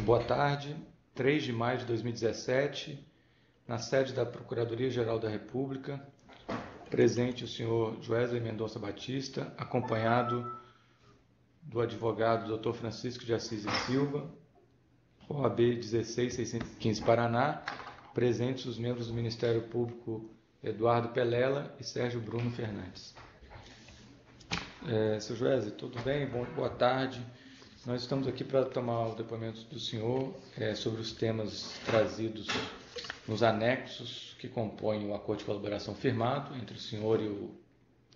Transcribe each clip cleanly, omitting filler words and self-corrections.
Boa tarde, 3 de maio de 2017, na sede da Procuradoria-Geral da República, presente o senhor Joesley Mendonça Batista, acompanhado do advogado Dr. Francisco de Assis e Silva, OAB 16615 Paraná, presentes os membros do Ministério Público Eduardo Pelela e Sérgio Bruno Fernandes. Seu Joesley, tudo bem? Boa tarde. Nós estamos aqui para tomar o depoimento do senhor sobre os temas trazidos nos anexos que compõem o acordo de colaboração firmado entre o senhor e o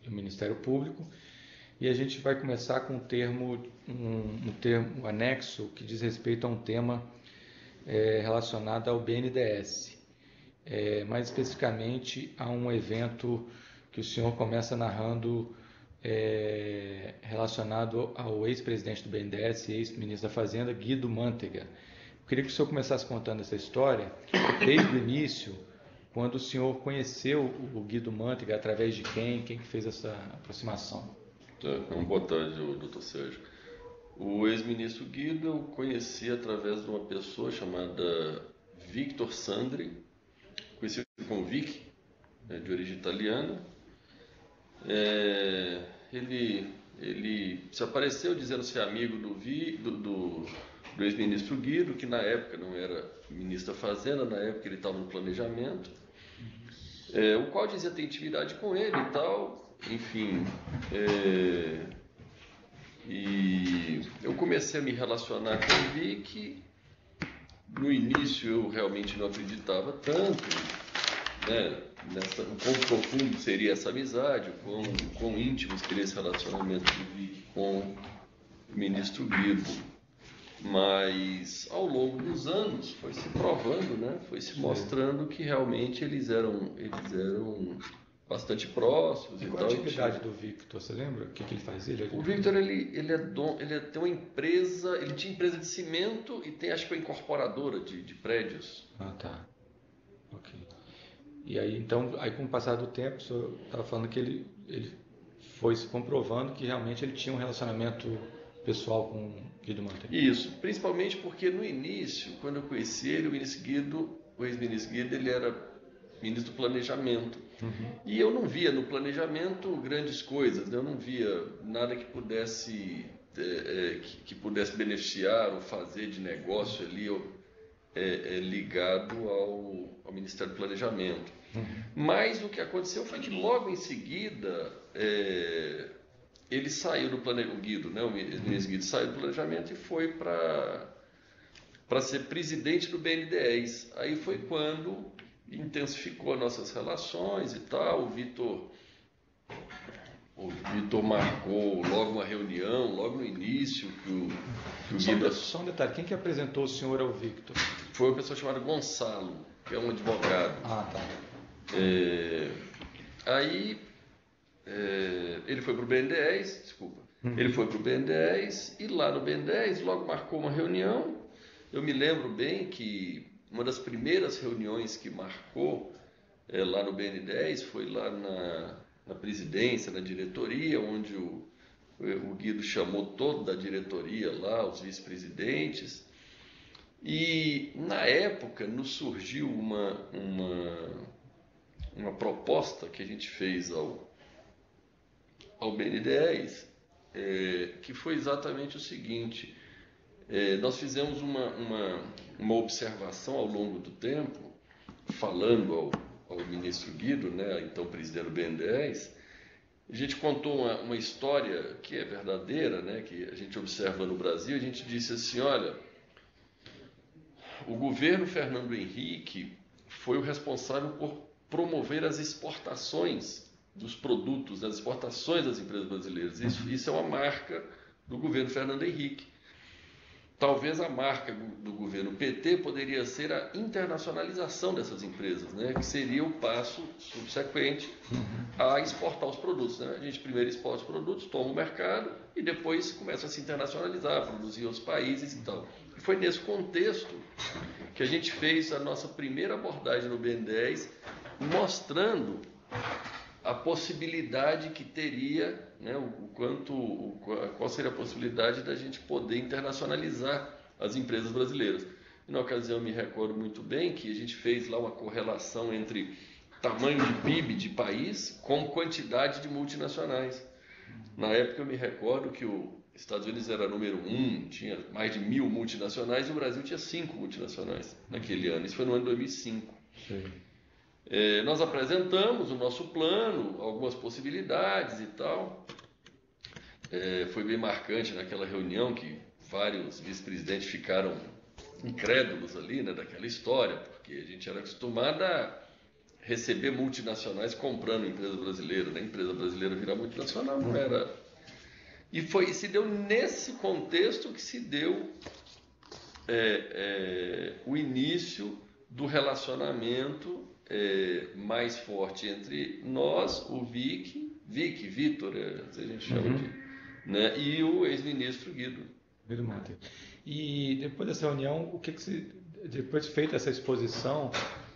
Ministério Público. E a gente vai começar com um anexo que diz respeito a um tema relacionado ao BNDES. Mais especificamente a um evento que o senhor começa narrando relacionado ao ex-presidente do BNDES e ex-ministro da Fazenda, Guido Mantega. Eu queria que o senhor começasse contando essa história, desde o início, quando o senhor conheceu o Guido Mantega, através de quem que fez essa aproximação. Então, boa tarde, doutor Sérgio. O ex-ministro Guido eu conheci através de uma pessoa chamada Victor Sandri, conhecido como Vic, de origem italiana. Ele se apareceu dizendo ser amigo do ex-ministro Guido, que na época não era ministro da Fazenda, na época ele estava no planejamento, o qual dizia ter intimidade com ele e tal, enfim. E eu comecei a me relacionar com o Vic. No início eu realmente não acreditava tanto, né, o quão profundo seria essa amizade, o quão íntimo seria esse relacionamento do Vic com o ministro Guido. Mas ao longo dos anos foi se provando, né, foi se mostrando que realmente eles eram bastante próximos. E qual a atividade do Victor? Você lembra? O que ele fazia? O Victor ele tem uma empresa, ele tinha empresa de cimento e tem, acho que, uma incorporadora de prédios. Ah, tá. Ok. E aí, então, com o passar do tempo, o senhor estava falando que ele foi se comprovando que realmente ele tinha um relacionamento pessoal com o Guido Mantega. Isso, principalmente porque no início, quando eu conheci ele, o ex-ministro Guido, ele era ministro do Planejamento. Uhum. E eu não via no planejamento grandes coisas, né? Eu não via nada que pudesse beneficiar ou fazer de negócio ali ligado ao Ministério do Planejamento. Uhum. Mas o que aconteceu foi que logo em seguida ele saiu do planejamento, o Guido, né? O ministro Guido saiu do planejamento e foi para ser presidente do BNDES. Aí foi quando intensificou nossas relações e tal. O Vitor marcou logo uma reunião, logo no início, que o Guido... Só um detalhe, quem que apresentou o senhor ao Victor? Foi uma pessoa chamada Gonçalo, que é um advogado. Ah, tá. Aí ele foi para o BNDES, desculpa. Ele foi para o BNDES e lá no BNDES logo marcou uma reunião. Eu me lembro bem que uma das primeiras reuniões que marcou lá no BNDES foi lá na presidência, na diretoria, onde o Guido chamou toda a diretoria lá, os vice-presidentes. E na época nos surgiu uma proposta que a gente fez ao BNDES, que foi exatamente o seguinte: nós fizemos uma observação ao longo do tempo, falando ao ministro Guido, né, então presidente do BNDES. A gente contou uma história que é verdadeira, né, que a gente observa no Brasil. A gente disse assim: olha, o governo Fernando Henrique foi o responsável por promover as exportações dos produtos, as exportações das empresas brasileiras. Isso é uma marca do governo Fernando Henrique. Talvez a marca do governo PT poderia ser a internacionalização dessas empresas, né? Que seria o passo subsequente a exportar os produtos, né? A gente primeiro exporta os produtos, toma o mercado e depois começa a se internacionalizar, produzir em outros países e tal. E foi nesse contexto que a gente fez a nossa primeira abordagem no BNDES, mostrando a possibilidade que teria, né, qual seria a possibilidade da gente poder internacionalizar as empresas brasileiras. E na ocasião eu me recordo muito bem que a gente fez lá uma correlação entre tamanho de PIB de país com quantidade de multinacionais. Na época eu me recordo que os Estados Unidos era número 1, tinha mais de 1.000 multinacionais, e o Brasil tinha 5 multinacionais naquele ano. Isso foi no ano 2005. Sim. Nós apresentamos o nosso plano, algumas possibilidades e tal. Foi bem marcante naquela reunião que vários vice-presidentes ficaram incrédulos ali, né, daquela história, porque a gente era acostumado a receber multinacionais comprando empresa brasileira, né? Empresa brasileira virar multinacional não era. E se deu nesse contexto que se deu o início do relacionamento mais forte entre nós, o Vitor, a gente chama de, né? E o ex-ministro Guido Mantega. E depois dessa reunião, depois de feita essa exposição,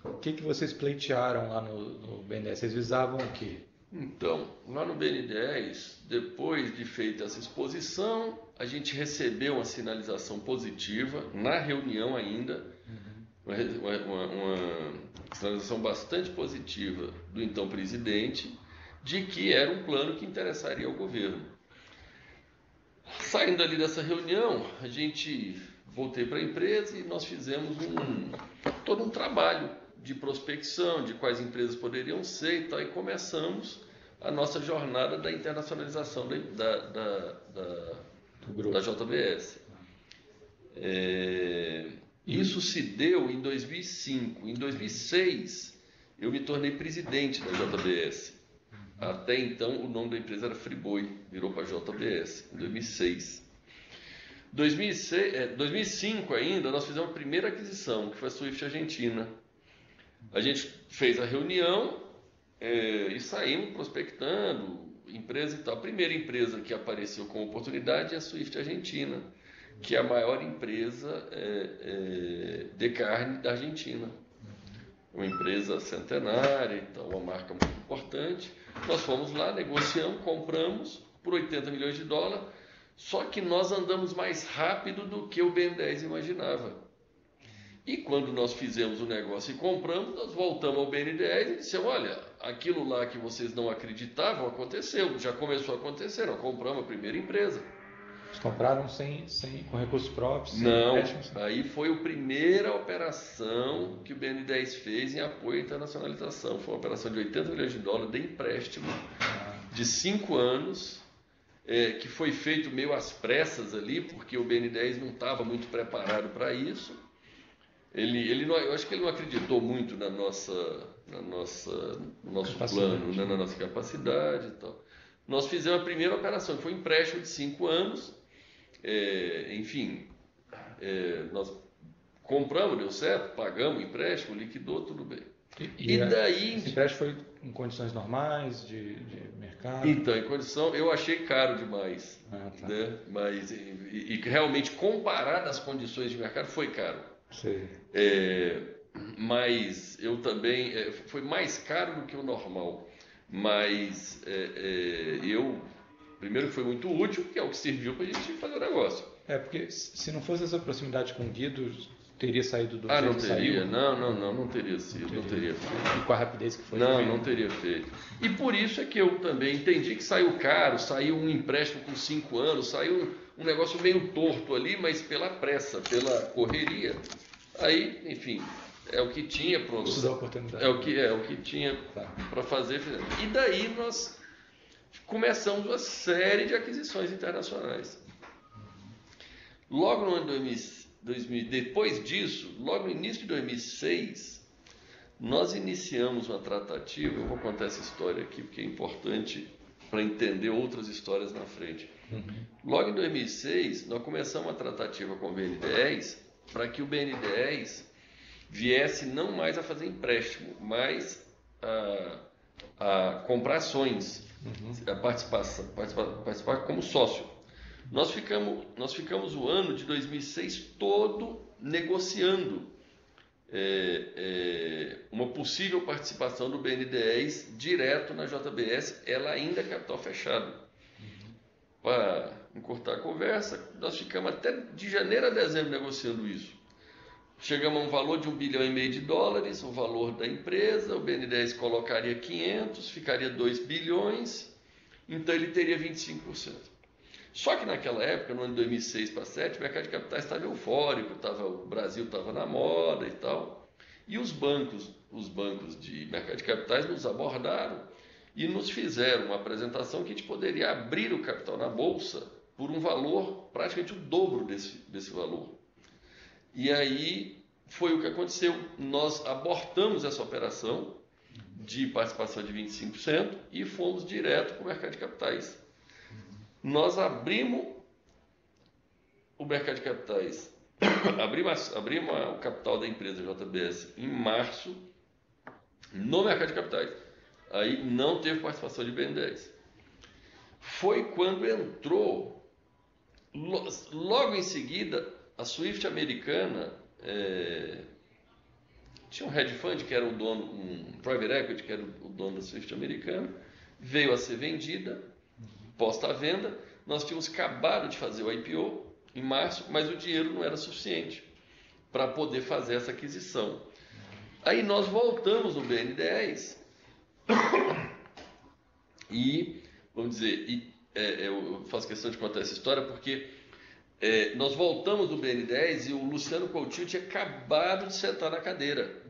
o que vocês pleitearam lá no BNDES? Vocês visavam o quê? Então, lá no BNDES, depois de feita essa exposição, a gente recebeu uma sinalização positiva na reunião ainda, uma sinalização bastante positiva do então presidente, de que era um plano que interessaria ao governo. Saindo ali dessa reunião, a gente voltei para a empresa e nós fizemos todo um trabalho de prospecção, de quais empresas poderiam ser e tal, e começamos a nossa jornada da internacionalização da JBS. Isso se deu em 2005. Em 2006, eu me tornei presidente da JBS. Até então, o nome da empresa era Friboi, virou para JBS, em 2006. 2005 ainda, nós fizemos a primeira aquisição, que foi a Swift Argentina. A gente fez a reunião e saímos prospectando empresa e tal. A primeira empresa que apareceu com oportunidade é a Swift Argentina, que é a maior empresa de carne da Argentina. Uma empresa centenária e tal, uma marca muito importante. Nós fomos lá, negociamos, compramos por 80 milhões de dólares, só que nós andamos mais rápido do que o BNDES imaginava. E quando nós fizemos o negócio e compramos, nós voltamos ao BNDES e dissemos, olha, aquilo lá que vocês não acreditavam aconteceu, já começou a acontecer, nós compramos a primeira empresa. Vocês compraram com recursos próprios? Não, aí foi a primeira operação que o BNDES fez em apoio à internacionalização. Foi uma operação de 80 milhões de dólares de empréstimo de 5 anos, que foi feito meio às pressas ali, porque o BNDES não estava muito preparado para isso. Eu acho que ele não acreditou muito no nosso plano, né, na nossa capacidade e tal. Nós fizemos a primeira operação, que foi um empréstimo de 5 anos. Nós compramos, deu certo, pagamos o empréstimo, liquidou, tudo bem. E daí... Esse empréstimo foi em condições normais de mercado? Então, em condição, eu achei caro demais. Tá. Né? Mas, e realmente, comparado às condições de mercado, foi caro. Sim. Mas eu também... foi mais caro do que o normal. Mas primeiro foi muito útil, que é o que serviu para a gente fazer o negócio. Porque se não fosse essa proximidade com o Guido, teria saído do jeito não que teria, saiu? Não teria sido, não teria feito. E com a rapidez que foi? Não teria feito. E por isso é que eu também entendi que saiu caro, saiu um empréstimo com 5 anos, saiu um negócio meio torto ali, mas pela pressa, pela correria. Aí, enfim, é o que tinha, pronto. Isso dá oportunidade. É o que tinha para fazer. E daí nós começamos uma série de aquisições internacionais. Logo no ano 2000, depois disso, logo no início de 2006, nós iniciamos uma tratativa. Eu vou contar essa história aqui porque é importante para entender outras histórias na frente. Logo em 2006, nós começamos uma tratativa com o BNDES para que o BNDES viesse não mais a fazer empréstimo, mas a comprar ações, a participar como sócio. Nós ficamos o ano de 2006 todo negociando uma possível participação do BNDES direto na JBS, ela ainda é capital fechado. para encurtar a conversa, nós ficamos até de janeiro a dezembro negociando isso. Chegamos a um valor de $1,5 bilhão, o valor da empresa, o BNDES colocaria 500, ficaria 2 bilhões, então ele teria 25%. Só que naquela época, no ano de 2006 para 2007, o mercado de capitais estava eufórico, o Brasil estava na moda e tal, e os bancos de mercado de capitais nos abordaram e nos fizeram uma apresentação que a gente poderia abrir o capital na Bolsa por um valor praticamente o dobro desse valor. E aí foi o que aconteceu. Nós abortamos essa operação de participação de 25% e fomos direto para o mercado de capitais. Nós abrimos o mercado de capitais, abrimos o capital da empresa JBS em março no mercado de capitais. Aí não teve participação de BNDES. Foi quando entrou, logo em seguida, a Swift americana, tinha um hedge fund que era o dono, um private equity que era o dono da Swift americana, veio a ser vendida, posta à venda. Nós tínhamos acabado de fazer o IPO em março, mas o dinheiro não era suficiente para poder fazer essa aquisição. Aí nós voltamos no BN10 e, vamos dizer, eu faço questão de contar essa história porque nós voltamos no BN10 e o Luciano Coutinho tinha acabado de sentar na cadeira.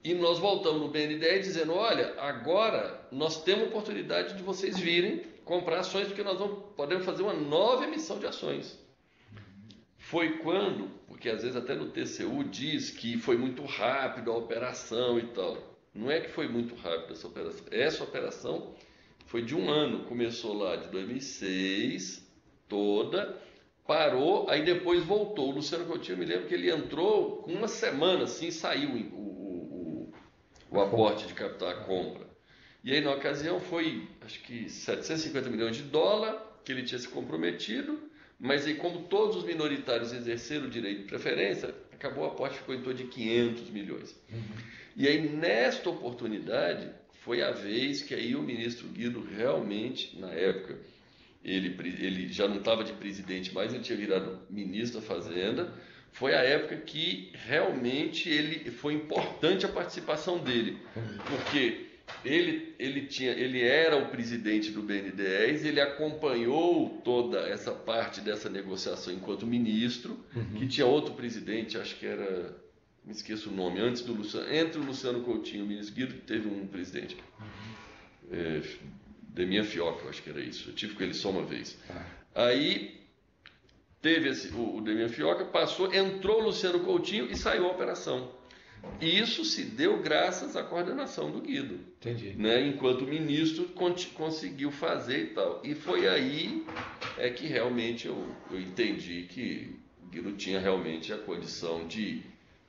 E nós voltamos no BN10 dizendo, olha, agora nós temos oportunidade de vocês virem comprar ações, porque nós podemos fazer uma nova emissão de ações. Foi quando, porque às vezes até no TCU diz que foi muito rápido a operação e tal. Não é que foi muito rápido essa operação. Essa operação foi de um ano, começou lá de 2006, toda, parou, aí depois voltou. O Luciano Coutinho, me lembro que ele entrou com uma semana, assim, saiu o aporte de capital, a compra. E aí, na ocasião, foi, acho que $750 milhões que ele tinha se comprometido, mas aí, como todos os minoritários exerceram o direito de preferência, acabou o aporte, ficou em torno de 500 milhões. E aí, nesta oportunidade, foi a vez que aí o ministro Guido realmente, na época, ele já não estava de presidente mais, ele tinha virado ministro da Fazenda. Foi a época que realmente foi importante a participação dele, porque ele era o presidente do BNDES, ele acompanhou toda essa parte dessa negociação enquanto ministro, que tinha outro presidente, acho que era, me esqueço o nome, entre o Luciano Coutinho e o ministro Guido, teve um presidente, Demian Fioca, eu acho que era isso, eu tive com ele só uma vez. Aí teve o Demian Fioca, passou, entrou o Luciano Coutinho e saiu a operação. Isso se deu graças à coordenação do Guido. Entendi. Né? Enquanto o ministro conseguiu fazer e tal. E foi aí que realmente eu entendi que o Guido tinha realmente a condição de...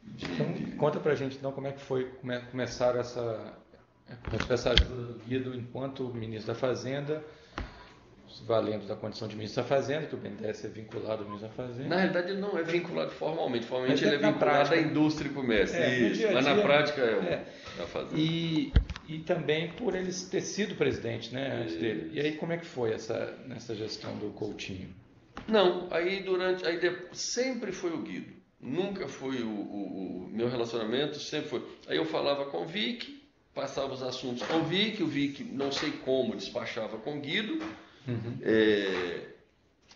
Então, conta pra gente então como é que foi começar essa ajuda do Guido enquanto ministro da Fazenda, valendo da condição de ministro da Fazenda, que o BNDES é vinculado ao ministro da Fazenda. Na realidade, ele não é vinculado formalmente. Formalmente, mas ele é vinculado à indústria e comércio. Isso. Mas na prática é a Fazenda. E também por ele ter sido presidente, né, antes dele. E aí, como é que foi nessa gestão do Coutinho? Não, sempre foi o Guido. Nunca foi o meu relacionamento, sempre foi. Aí eu falava com o Vic, passava os assuntos com o Vic, não sei como, despachava com o Guido.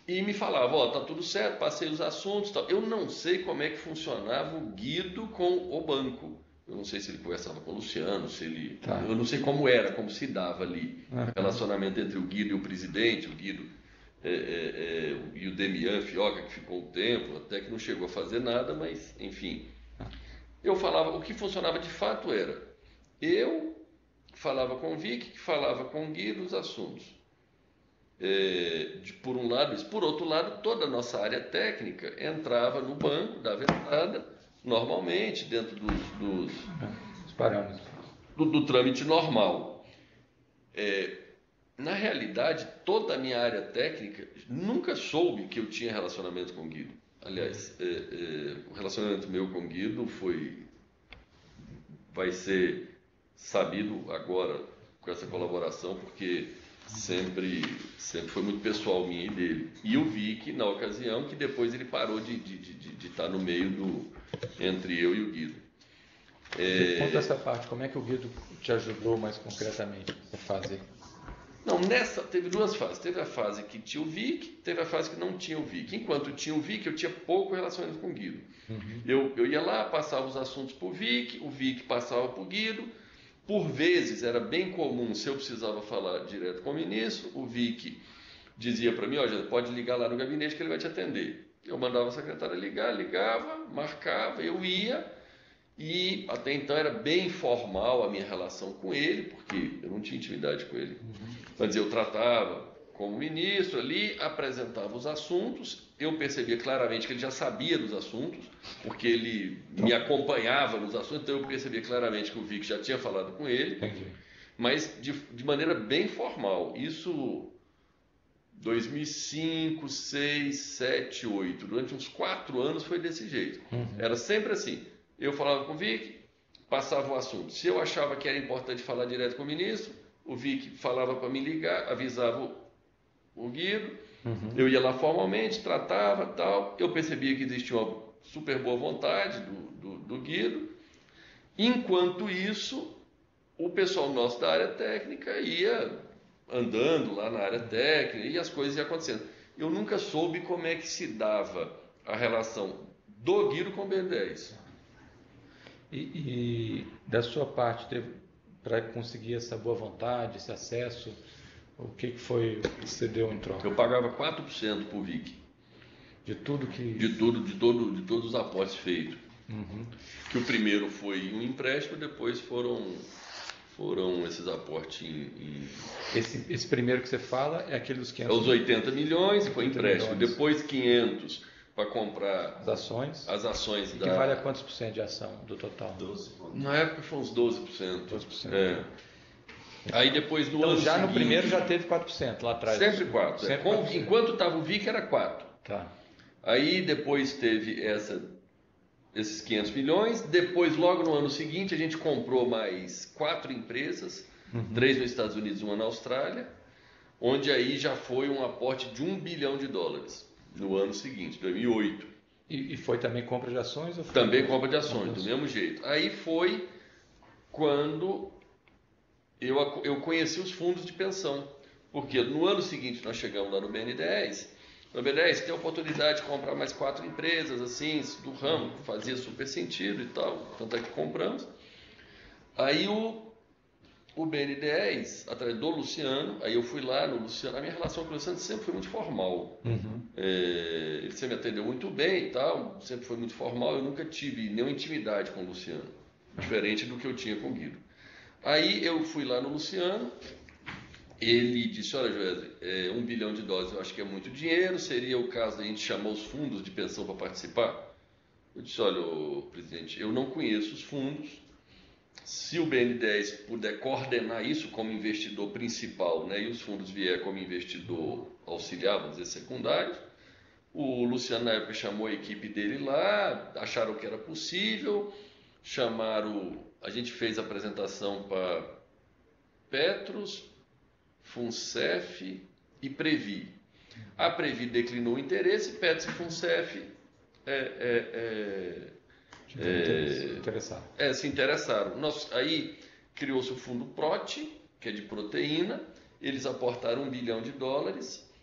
E me falava, tá tudo certo, passei os assuntos, tal. Eu não sei como é que funcionava o Guido com o banco. Eu não sei se ele conversava com o Luciano, eu não sei como se dava ali o relacionamento entre o Guido e o presidente, o Guido e o Demian Fioca, que ficou um tempo, até que não chegou a fazer nada, mas enfim. Eu falava, o que funcionava de fato era, eu falava com o Vic, que falava com o Guido os assuntos. Por um lado isso. Por outro lado, toda a nossa área técnica entrava no banco, dava entrada normalmente, dentro dos parâmetros do trâmite normal. Na realidade, toda a minha área técnica nunca soube que eu tinha relacionamento com o Guido. Aliás, o relacionamento meu com o Guido vai ser sabido agora com essa colaboração, porque sempre foi muito pessoal minha e dele. E o Vic, na ocasião, que depois ele parou de estar no meio entre eu e o Guido. Conta essa parte, como é que o Guido te ajudou mais concretamente a fazer? Não, teve duas fases. Teve a fase que tinha o Vic, teve a fase que não tinha o Vic. Enquanto tinha o Vic, eu tinha pouco relacionamento com o Guido. Eu ia lá, passava os assuntos para o Vic passava para o Guido. Por vezes, era bem comum, se eu precisava falar direto com o ministro, o Vic dizia para mim, olha, pode ligar lá no gabinete que ele vai te atender. Eu mandava a secretária ligar, ligava, marcava, eu ia. E até então era bem formal a minha relação com ele, porque eu não tinha intimidade com ele. Mas eu tratava como ministro ali, apresentava os assuntos, eu percebia claramente que ele já sabia dos assuntos, porque ele me acompanhava nos assuntos, então eu percebia claramente que o Vic já tinha falado com ele, mas de maneira bem formal. Isso 2005, 6, 7, 8, durante uns 4 anos foi desse jeito. Era sempre assim. Eu falava com o Vic, passava o assunto. Se eu achava que era importante falar direto com o ministro, o Vic falava para me ligar, avisava o Guido, eu ia lá formalmente, tratava, tal. Eu percebia que existia uma super boa vontade do Guido. Enquanto isso, o pessoal nosso da área técnica ia andando lá na área técnica e as coisas iam acontecendo. Eu nunca soube como é que se dava a relação do Guido com o BNDES. E da sua parte, para conseguir essa boa vontade, esse acesso, o que foi que você deu em troca? Eu pagava 4% por Vic. De tudo que... De todos os aportes feitos. Que o primeiro foi um empréstimo, depois foram esses aportes em... Esse primeiro que você fala é aquele dos 500... É os 80 milhões, foi empréstimo. Milhões. Depois 500 para comprar as ações da... Que vale a quantos por cento de ação do total? 12. Na época foi uns 12%. 12%. É. Aí depois no então, ano já seguinte, no primeiro já teve 4% lá atrás. Sempre 4%. Sempre 4%. Enquanto estava o Vic era 4%. Tá. Aí depois teve esses 500 milhões. Depois, logo no ano seguinte, a gente comprou mais 4 empresas, 3 nos Estados Unidos e 1 na Austrália, onde aí já foi um aporte de $1 bilhão no ano seguinte, 2008. E foi também compra de ações? Ou foi também compra de ações, do mesmo jeito. Aí foi quando eu conheci os fundos de pensão, porque no ano seguinte nós chegamos lá no BNDES. No BNDES tem a oportunidade de comprar mais 4 empresas, assim, do ramo, fazia super sentido e tal, tanto é que compramos. Aí o BNDES, através do Luciano, aí eu fui lá no Luciano, a minha relação com o Luciano sempre foi muito formal. Ele sempre me atendeu muito bem e tal, sempre foi muito formal, eu nunca tive nenhuma intimidade com o Luciano, diferente do que eu tinha com o Guido. Aí eu fui lá no Luciano, ele disse, olha Joesley, $1 bilhão eu acho que é muito dinheiro, seria o caso de a gente chamar os fundos de pensão para participar? Eu disse, olha, presidente, eu não conheço os fundos, se o BNDES puder coordenar isso como investidor principal, né, e os fundos vier como investidor auxiliar, vamos dizer, secundário, o Luciano na época chamou a equipe dele lá, acharam que era possível, a gente fez a apresentação para Petros, Funcef e Previ. A Previ declinou o interesse, Petros e Funcef se interessaram. Aí criou-se o fundo PROT, que é de proteína, eles aportaram $1 bilhão,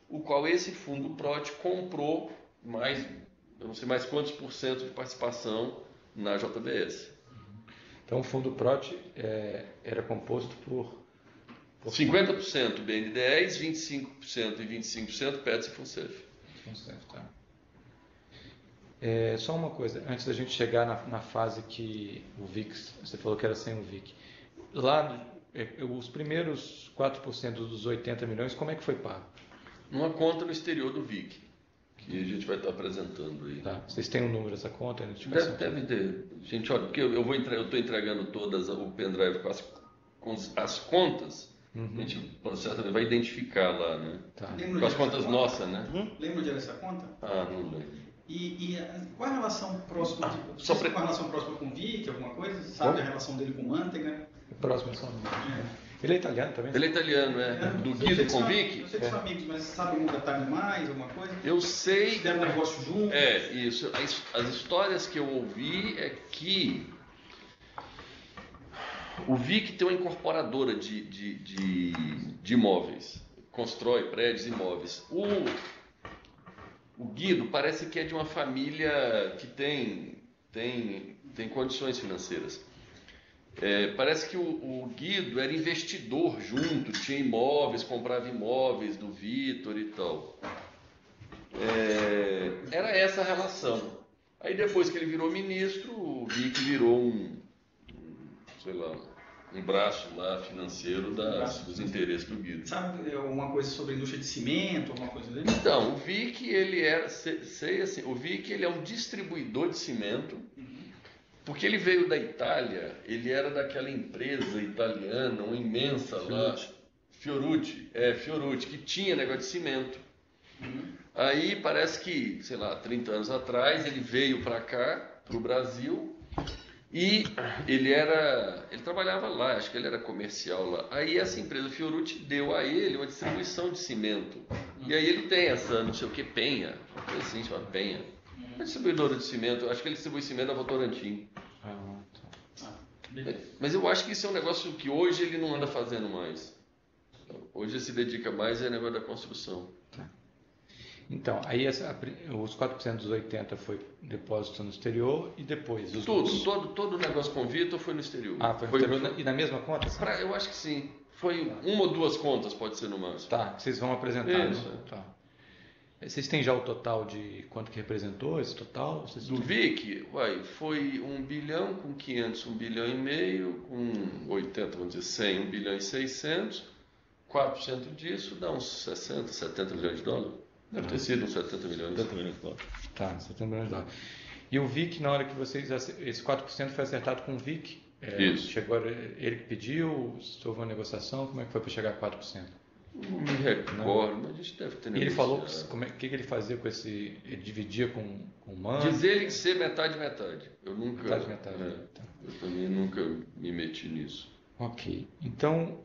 o qual esse fundo PROT comprou mais, eu não sei mais quantos por cento de participação na JBS. Então o fundo PROT era composto por 50% BNDES, 25% e 25% Petros e Funcef. Tá. Só uma coisa, antes da gente chegar na fase que o VIX, você falou que era sem o VIX. Lá, os primeiros 4% dos 80 milhões, como é que foi pago? Numa conta no exterior do VIC, que a gente vai estar apresentando aí. Tá. Vocês têm um número dessa conta? Deve ter. Gente, olha, porque eu estou entregando todas o pendrive com as contas, a gente certamente vai identificar lá, né? Tá. Com as contas nossas, né? Lembra o dia dessa conta? Não lembro. E qual a relação próxima? Qual a relação próxima com o Vic, alguma coisa? Sabe a relação dele com o Manteiga? Próximo só. Ele é italiano também? Ele é italiano, do Guido com Vic. Não sei se são amigos, mas sabe algum detalhe mais, alguma coisa? Eu sei. Fizeram um negócio junto? Isso. As histórias que eu ouvi é que o Vic tem uma incorporadora de imóveis, constrói prédios e imóveis. O Guido parece que é de uma família que tem condições financeiras. Parece que o Guido era investidor junto, tinha imóveis, comprava imóveis do Vitor e tal. Era essa a relação. Aí depois que ele virou ministro, o Vic virou um braço lá financeiro dos interesses do Guido. Sabe alguma coisa sobre a indústria de cimento, alguma coisa dele? Então, o Vic, ele o Vic, ele é um distribuidor de cimento. Porque ele veio da Itália, ele era daquela empresa italiana, uma imensa lá, Fiorucci, que tinha negócio de cimento. Aí parece que, 30 anos atrás, ele veio para cá, para o Brasil, e ele trabalhava lá, acho que ele era comercial lá. Aí essa empresa Fiorucci deu a ele uma distribuição de cimento. E aí ele tem essa, não sei o que, Penha, uma coisa assim, chama Penha. Uma distribuidora de cimento, acho que ele distribui cimento na Votorantim. Mas eu acho que isso é um negócio que hoje ele não anda fazendo mais. Hoje ele se dedica mais ao negócio da construção. Então, aí os 4% dos 80 foi depósito no exterior e depois? Todo o negócio com o Vitor foi no exterior. Foi no exterior e na mesma conta? Eu acho que sim. Foi uma ou duas contas, pode ser no máximo. Tá, vocês vão apresentar. Isso. Tá. Vocês têm já o total de quanto que representou esse total? Do Vic, foi 1 bilhão com 500, 1 bilhão e meio, com 80, vamos dizer 100, 1 bilhão e 600, 4% disso dá uns 60, 70 milhões de dólares. Deve ter sido uns 70 milhões de dólares. Tá, 70 milhões de dólares. E o Vic, na hora que vocês, esse 4% foi acertado com o Vic? Isso. Chegou, ele que pediu, houve uma negociação, como é que foi para chegar a 4%? Não me recordo, mas a gente deve ter negociado. E ele falou o que ele fazia com esse. Ele dividia com o Mano? Diz ele que ser metade. Eu nunca. Metade. Tá. Eu também nunca me meti nisso. Ok. Então,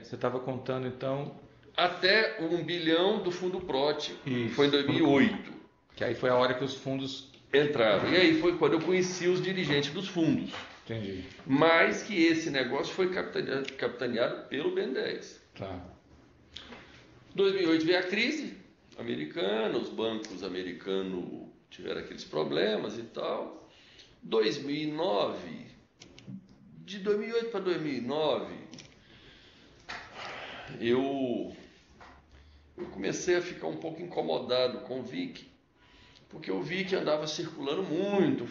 você estava contando então. Até 1 bilhão do fundo PROT. Isso. Foi em 2008. Que aí foi a hora que os fundos entraram. E aí foi quando eu conheci os dirigentes dos fundos. Entendi. Mas que esse negócio foi capitaneado pelo BNDES. Tá. 2008 veio a crise americana, os bancos americanos tiveram aqueles problemas e tal. 2009, de 2008 para 2009, eu comecei a ficar um pouco incomodado com o Vic, porque o Vic andava circulando muito,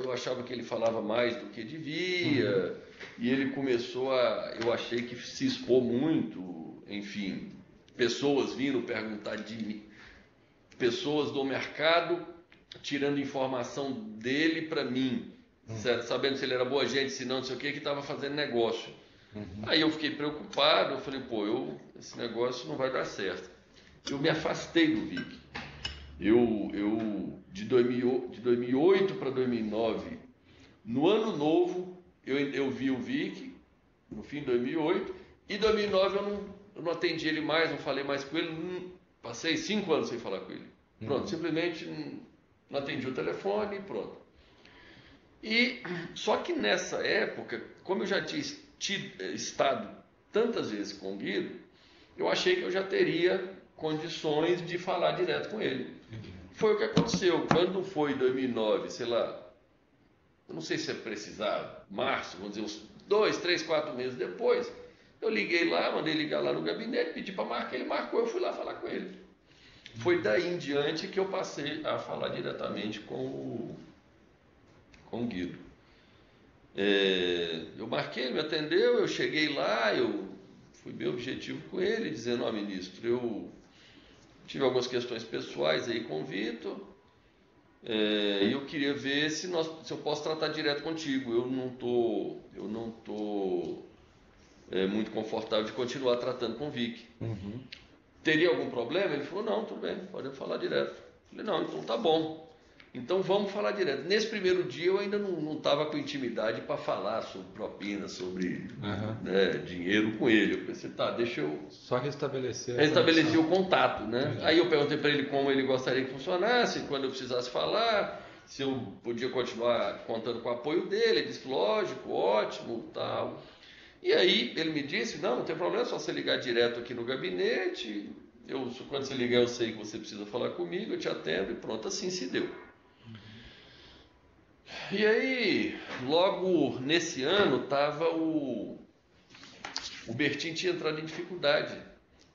eu achava que ele falava mais do que devia, e ele começou eu achei que se expor muito, enfim, pessoas vindo perguntar de mim, pessoas do mercado tirando informação dele para mim, certo? Sabendo se ele era boa gente, se não sei o que estava fazendo negócio. Aí eu fiquei preocupado, eu falei, esse negócio não vai dar certo. Eu me afastei do Vic. De 2008 para 2009, no ano novo, eu vi o Vic, no fim de 2008, e em 2009 eu não atendi ele mais, não falei mais com ele, passei 5 anos sem falar com ele. Pronto, simplesmente não atendi o telefone e pronto. Só que nessa época, como eu já tinha estado tantas vezes com o Guido, eu achei que eu já teria condições de falar direto com ele. Foi o que aconteceu. Quando foi 2009, sei lá, eu não sei se é precisar, março, vamos dizer, uns 2, 3, 4 meses depois, eu liguei lá, mandei ligar lá no gabinete, pedi para marcar, ele marcou, eu fui lá falar com ele. Foi daí em diante que eu passei a falar diretamente com o Guido. Eu marquei, ele me atendeu, eu cheguei lá, eu fui bem objetivo com ele, dizendo, ministro, eu tive algumas questões pessoais aí com o Vitor, e eu queria ver se eu posso tratar direto contigo. Eu não tô muito confortável de continuar tratando com o Vic. Teria algum problema? Ele falou, não, tudo bem, pode falar direto. Eu falei, não, então tá bom. Então vamos falar direto. Nesse primeiro dia eu ainda não estava com intimidade para falar sobre propina, sobre dinheiro com ele. Eu pensei, tá, deixa eu... Só restabelecer. Restabeleci o contato, né? Entendi. Aí eu perguntei para ele como ele gostaria que funcionasse, quando eu precisasse falar, se eu podia continuar contando com o apoio dele. Ele disse, lógico, ótimo, tal. E aí ele me disse, não tem problema, é só você ligar direto aqui no gabinete. Quando você ligar eu sei que você precisa falar comigo, eu te atendo e pronto, assim se deu. E aí, logo nesse ano, o Bertin tinha entrado em dificuldade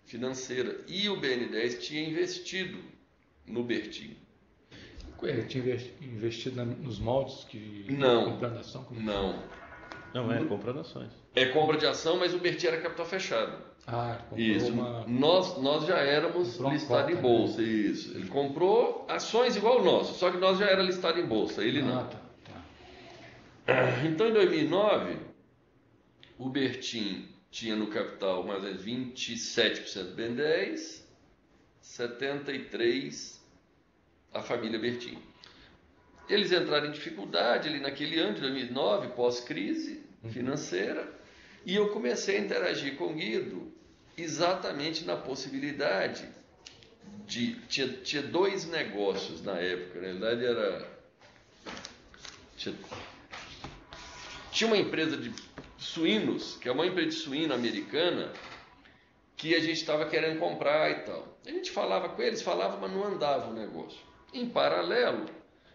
financeira e o BN10 tinha investido no Bertin. Ele tinha investido nos moldes que... Não, comprando ação? Não, é comprando ações. É compra de ação, mas o Bertin era capital fechado. Comprou Isso. uma... Nós já éramos listados em bolsa, né? Isso. Ele comprou ações igual o nosso, só que nós já era listado em bolsa, ele não. Tá. Então, em 2009, o Bertin tinha no capital mais ou menos 27% BN10, 73% a família Bertin. Eles entraram em dificuldade ali naquele ano de 2009, pós-crise financeira, e eu comecei a interagir com o Guido exatamente na possibilidade de... Tinha dois negócios na época, na realidade tinha uma empresa de suínos, que é uma empresa de suíno americana, que a gente estava querendo comprar e tal. A gente falava com eles, mas não andava o negócio. Em paralelo,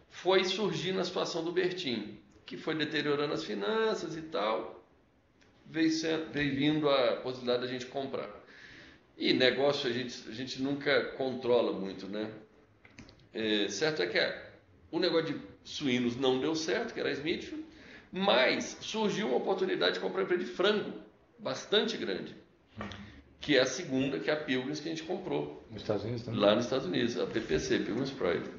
foi surgindo a situação do Bertin, que foi deteriorando as finanças e tal, veio vindo a possibilidade da gente comprar. E negócio a gente nunca controla muito, né? Certo é que o negócio de suínos não deu certo, que era a Smithfield, mas surgiu uma oportunidade de comprar uma empresa de frango, bastante grande, que é a segunda, que é a Pilgrims, que a gente comprou. Nos Estados Unidos também? Lá nos Estados Unidos, a PPC, Pilgrims Pride.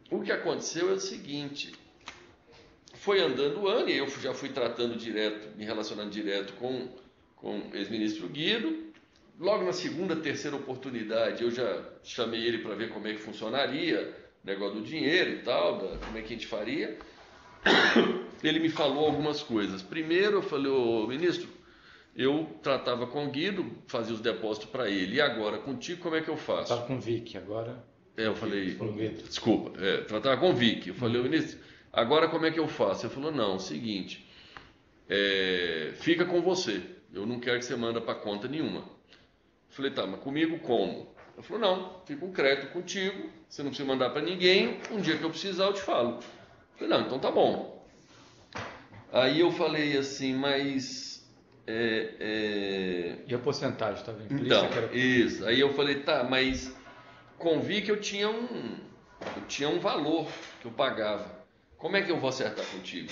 O que aconteceu é o seguinte, foi andando o ano, e eu já fui tratando direto, me relacionando direto com o ex-ministro Guido. Logo na segunda, terceira oportunidade, eu já chamei ele para ver como é que funcionaria, o negócio do dinheiro e tal, como é que a gente faria. Ele me falou algumas coisas. Primeiro eu falei, ô ministro, eu tratava com o Guido, fazia os depósitos para ele, e agora contigo como é que eu faço? Estava com o Vic, agora... Eu falei, desculpa, tratava com o Vic. Eu falei, ministro, agora como é que eu faço? Ele falou, não, seguinte, fica com você, eu não quero que você manda para conta nenhuma. Eu falei, tá, mas comigo como? Ele falou, não, fica um crédito contigo, você não precisa mandar para ninguém, um dia que eu precisar eu te falo. Eu falei, não, então tá bom. Aí eu falei assim, mas... E a porcentagem estava implícita? Então, isso. Aí eu falei, tá, mas convi que eu tinha um valor que eu pagava. Como é que eu vou acertar contigo?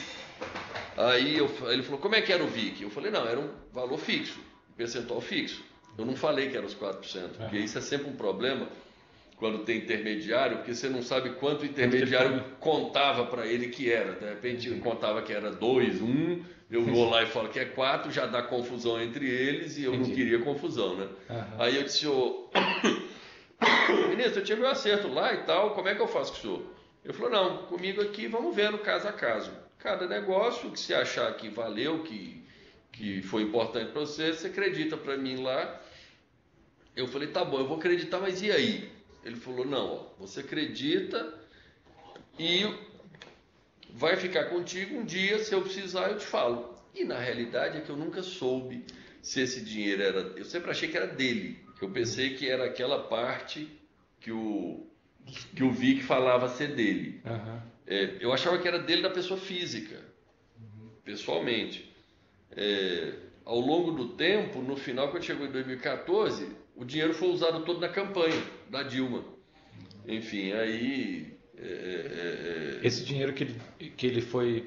Aí ele falou, como é que era o VIC? Eu falei, não, era um valor fixo, um percentual fixo. Eu não falei que era os 4%, porque isso é sempre um problema quando tem intermediário, porque você não sabe quanto o intermediário contava para ele que era. De repente ele contava que era 2, 1, eu vou lá e falo que é 4, já dá confusão entre eles e eu não queria confusão, né? Aí eu disse, ministro, eu tive um acerto lá e tal, como é que eu faço com o senhor? Ele falou, não, comigo aqui vamos vendo caso a caso. Cada negócio que você achar que valeu, que foi importante para você, você acredita para mim lá. Eu falei, tá bom, eu vou acreditar, mas e aí? Ele falou, não, você acredita e vai ficar contigo um dia, se eu precisar eu te falo. E na realidade é que eu nunca soube se esse dinheiro era... Eu sempre achei que era dele. Eu pensei que era aquela parte que o Vic falava ser dele. Eu achava que era dele da pessoa física, pessoalmente. Ao longo do tempo, no final, quando chegou em 2014... o dinheiro foi usado todo na campanha da Dilma. Enfim, aí... Esse dinheiro que ele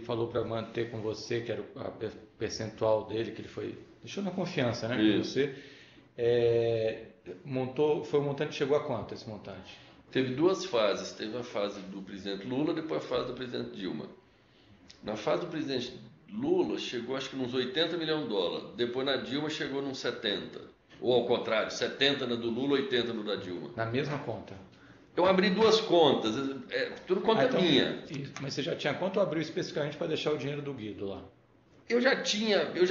falou para manter com você, que era a percentual dele, que ele deixou na confiança, né? Com você, foi um montante que chegou a quanto, esse montante? Teve duas fases. Teve a fase do presidente Lula, depois a fase do presidente Dilma. Na fase do presidente Lula, chegou acho que nos 80 milhões de dólares. Depois na Dilma chegou nos 70. Ou ao contrário, 70 na do Lula, 80 no da Dilma. Na mesma conta? Eu abri 2 contas, tudo conta então, minha. Mas você já tinha quanto abriu especificamente para deixar o dinheiro do Guido lá? Eu já tinha, eu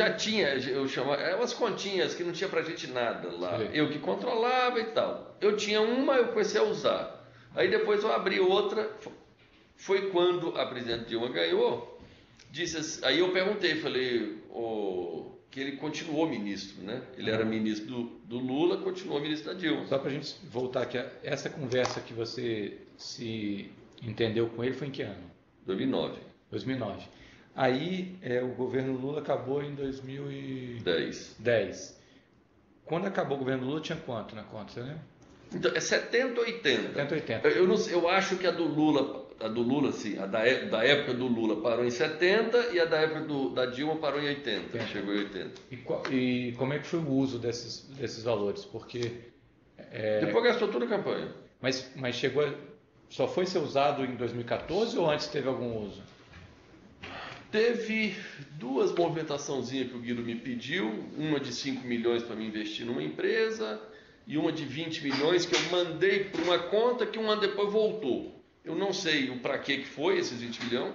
chamava, eram umas continhas que não tinha pra gente nada lá. Sim. Eu que controlava e tal. Eu tinha uma, eu comecei a usar. Aí depois eu abri outra, foi quando a presidente Dilma ganhou, disse assim, aí eu perguntei, falei, que ele continuou ministro, né? Ele era ministro do Lula, continuou ministro da Dilma. Só para a gente voltar aqui, essa conversa que você se entendeu com ele foi em que ano? 2009. 2009. Aí o governo Lula acabou em 2010. Quando acabou o governo Lula tinha quanto na conta, você lembra? Então, é 70 ou 80. 70, 80. Eu acho que a do Lula, sim, a da época do Lula parou em 70 e a da época da Dilma parou em 80. Chegou em 80. E como é que foi o uso desses valores? Porque... Depois gastou toda a campanha. Mas só foi ser usado em 2014 ou antes teve algum uso? Teve 2 movimentaçãozinhas que o Guido me pediu, uma de 5 milhões para me investir numa empresa e uma de 20 milhões que eu mandei para uma conta que um ano depois voltou. Eu não sei o para que foi esses 20 milhões,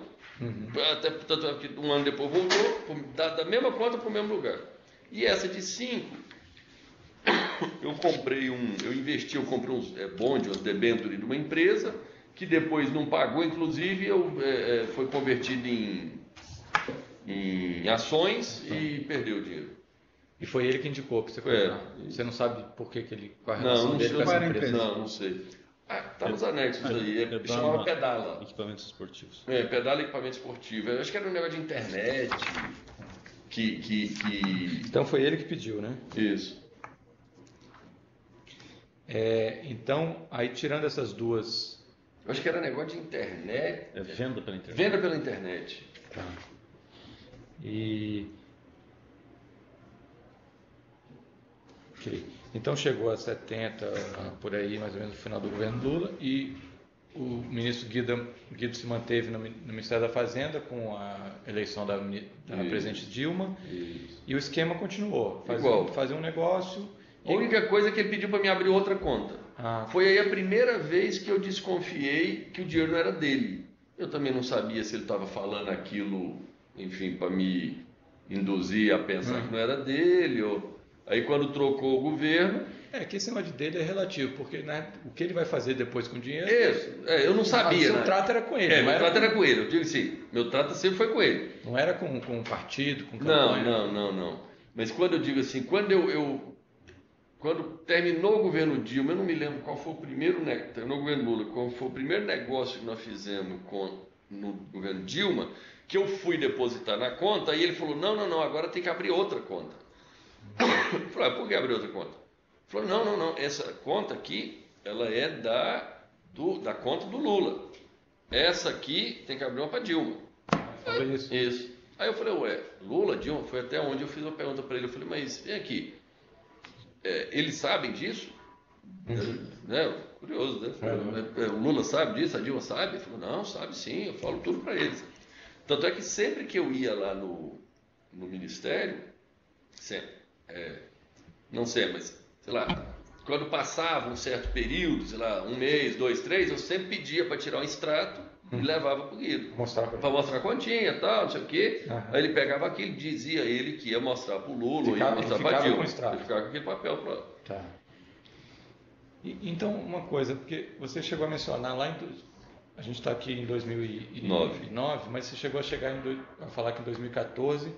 até tanto que um ano depois voltou, da mesma conta para o mesmo lugar. E essa de 5, eu comprei eu comprei uns bonde, uns debêntures de uma empresa, que depois não pagou, inclusive foi convertido em ações e perdeu o dinheiro. E foi ele que indicou para você comprar. Você não sabe por que ele, qual a Não, relação não dele sei. com essa empresa? Não sei. Tá nos anexos aí. Chamava Pedala. Equipamentos esportivos. Pedala e equipamento esportivo. Eu acho que era um negócio de internet. Então foi ele que pediu, né? Isso. Então, aí tirando essas duas... Eu acho que era negócio de internet. Venda pela internet. Venda pela internet. Tá. Ok. Então chegou a 70, por aí, mais ou menos, no final do governo Lula, e o ministro Guido se manteve no Ministério da Fazenda com a eleição da presidente Dilma, e o esquema continuou. Fazer um negócio... A única coisa é que ele pediu para me abrir outra conta. Foi aí a primeira vez que eu desconfiei que o dinheiro não era dele. Eu também não sabia se ele estava falando aquilo, enfim, para me induzir a pensar que não era dele. Aí quando trocou o governo... que esse negócio dele é relativo, porque né, o que ele vai fazer depois com o dinheiro... eu não sabia. Seu trato era com ele. Meu trato era com ele. Eu digo assim, meu trato sempre foi com ele. Não era com o partido, com campanha? Não. Mas quando eu digo assim, quando terminou o governo Dilma, eu não me lembro qual foi o primeiro, terminou o governo Lula, qual foi o primeiro negócio que nós fizemos no governo Dilma, que eu fui depositar na conta, e ele falou, não, agora tem que abrir outra conta. Eu falei, por que abrir outra conta? Ele falou, não, essa conta aqui, ela é da conta do Lula. Essa aqui tem que abrir uma para Dilma. Falou isso? Isso. Aí eu falei, Lula, Dilma, foi até onde eu fiz uma pergunta para ele. Eu falei, mas vem aqui, eles sabem disso? Curioso, né? O Lula sabe disso, a Dilma sabe? Ele falou, não, sabe sim, eu falo tudo para eles. Tanto é que sempre que eu ia lá no Ministério, não sei, mas, sei lá, quando passava um certo período, sei lá, 1 mês, 2, 3, eu sempre pedia para tirar um extrato e levava para o Guido. Para mostrar a continha e tal, não sei o quê. Aí ele pegava aquilo, dizia ele que ia mostrar para o Lula, ia mostrar para a Dilma. Ele ficava com aquele papel para... Tá. Então, uma coisa, porque você chegou a mencionar lá a gente está aqui em 2009, mas você chegou a falar que em 2014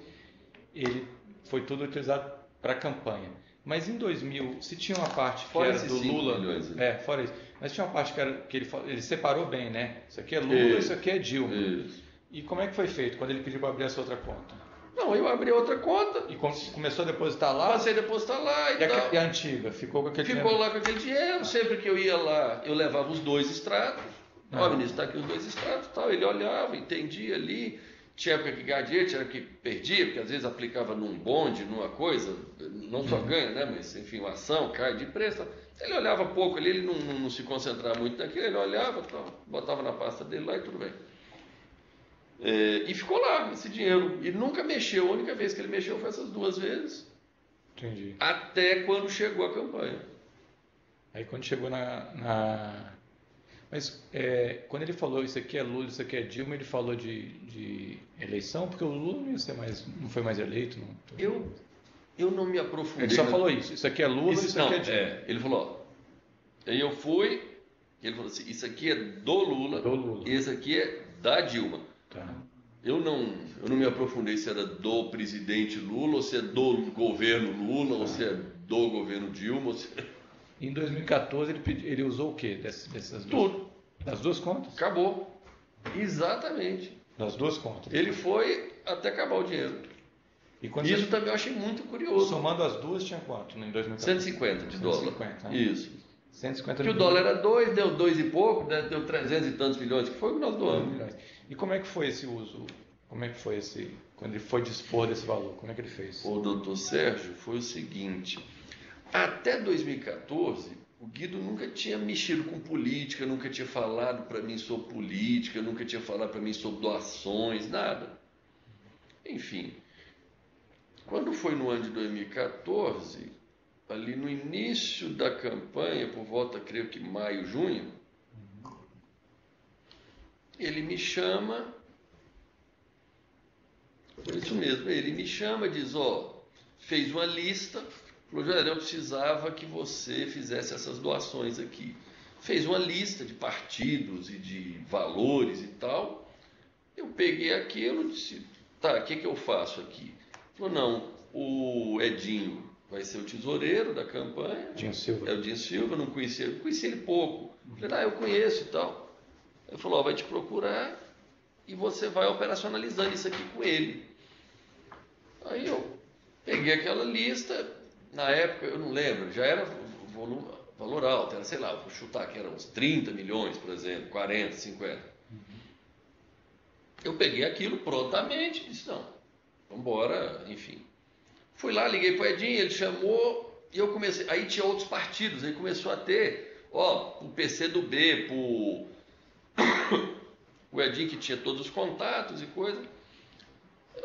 ele foi tudo utilizado para campanha. Mas em 2000, se tinha uma parte que fora era do Lula... Milhões, fora isso. Mas tinha uma parte que ele separou bem, né? Isso aqui é Lula, isso aqui é Dilma. Isso. E como é que foi feito quando ele pediu para abrir essa outra conta? Não, eu abri outra conta. E começou a depositar lá? Passei a depositar lá e tal. E a antiga? Ficou com aquele dinheiro? Ficou lá com aquele dinheiro. Sempre que eu ia lá, eu levava os 2 extratos. O ministro, está aqui os 2 extratos. Tal. Ele olhava, entendia ali. Tinha época que ganhava dinheiro, tinha época que perdia, porque às vezes aplicava num bonde, numa coisa, não só ganha, né? Mas enfim, uma ação cai de preço. Ele olhava pouco ali, ele não se concentrava muito naquilo, ele olhava, botava na pasta dele lá e tudo bem. E ficou lá esse dinheiro. E nunca mexeu, a única vez que ele mexeu foi essas 2 vezes. Entendi. Até quando chegou a campanha. Aí quando chegou Mas quando ele falou isso aqui é Lula, isso aqui é Dilma, ele falou de eleição, porque o Lula não foi mais eleito. Não. Eu não me aprofundei. Ele só falou isso aqui é Lula, isso aqui é Dilma. Ele falou, ó, aí eu fui, ele falou assim, isso aqui é do Lula, e esse aqui é da Dilma. Tá. Eu não me aprofundei se era do presidente Lula, ou se é do governo Lula, ou se é do governo Dilma. Em 2014 ele usou o quê dessas duas? Tudo. Das duas contas? Acabou. Exatamente. Das duas contas. Ele foi até acabar o dinheiro. E quando Isso também eu achei muito curioso. Somando as duas tinha quanto em 2014? 150 de dólar. 150, né? Isso. 150 que o dólar era 2, deu 2 e pouco, né? Deu 300 e tantos milhões, que foi o que nós doamos. E como é que foi esse uso? Como é que foi quando ele foi dispor desse valor? Como é que ele fez? O doutor Sérgio, foi o seguinte, até 2014, o Guido nunca tinha mexido com política, nunca tinha falado para mim sobre política, nunca tinha falado para mim sobre doações, nada. Enfim, quando foi no ano de 2014, ali no início da campanha, por volta, creio que maio, junho, ele me chama, diz, fez uma lista, falou, Joel, eu precisava que você fizesse essas doações aqui. Fez uma lista de partidos e de valores e tal. Eu peguei aquilo e disse, tá, o que eu faço aqui? Falou, não, o Edinho vai ser o tesoureiro da campanha. Dinho Silva. É o Dinho Silva, não conhecia ele pouco. Falei, eu conheço e tal. Ele falou, vai te procurar e você vai operacionalizando isso aqui com ele. Aí eu peguei aquela lista, na época, eu não lembro, já era valor alto, era, sei lá, vou chutar que eram uns 30 milhões, por exemplo, 40, 50. Eu peguei aquilo prontamente e disse, não, vamos embora, enfim. Fui lá, liguei para o Edinho, ele chamou e eu comecei. Aí tinha outros partidos, aí começou a ter, o PCdoB, o Edinho que tinha todos os contatos e coisa.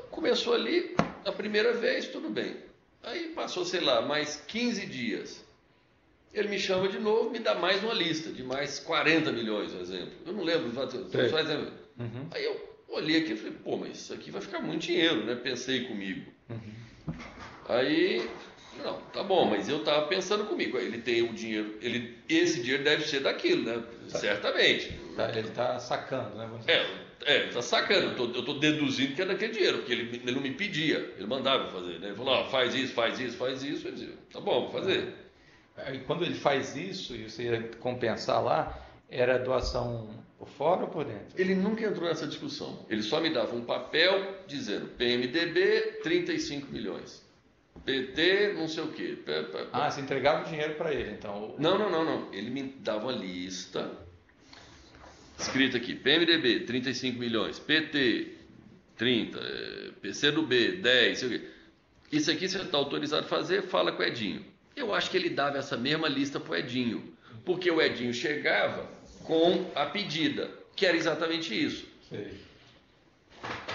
Começou ali, a primeira vez, tudo bem. Aí passou, sei lá, mais 15 dias. Ele me chama de novo, me dá mais uma lista de mais 40 milhões, por exemplo. Eu não lembro, só exemplo. Aí eu olhei aqui e falei, mas isso aqui vai ficar muito dinheiro, né? Pensei comigo. Aí, não, tá bom, mas eu estava pensando comigo, ele tem o dinheiro, esse dinheiro deve ser daquilo, né? Certamente. Ele está sacando, né? Ele está sacando, eu estou deduzindo que é daquele dinheiro, porque ele não me pedia, ele mandava fazer, né? Ele falou, faz isso, eu dizia, tá bom, vou fazer. E quando ele faz isso, e você ia compensar lá, era doação por fora ou por dentro? Ele nunca entrou nessa discussão, ele só me dava um papel dizendo, PMDB, 35 milhões. PT, não sei o quê. Você entregava o dinheiro para ele, então? Não. Ele me dava uma lista, escrita aqui, PMDB, 35 milhões, PT, 30, PCdoB, 10, sei o quê. Isso aqui você está autorizado a fazer, fala com o Edinho. Eu acho que ele dava essa mesma lista para o Edinho, porque o Edinho chegava com a pedida, que era exatamente isso. Sei.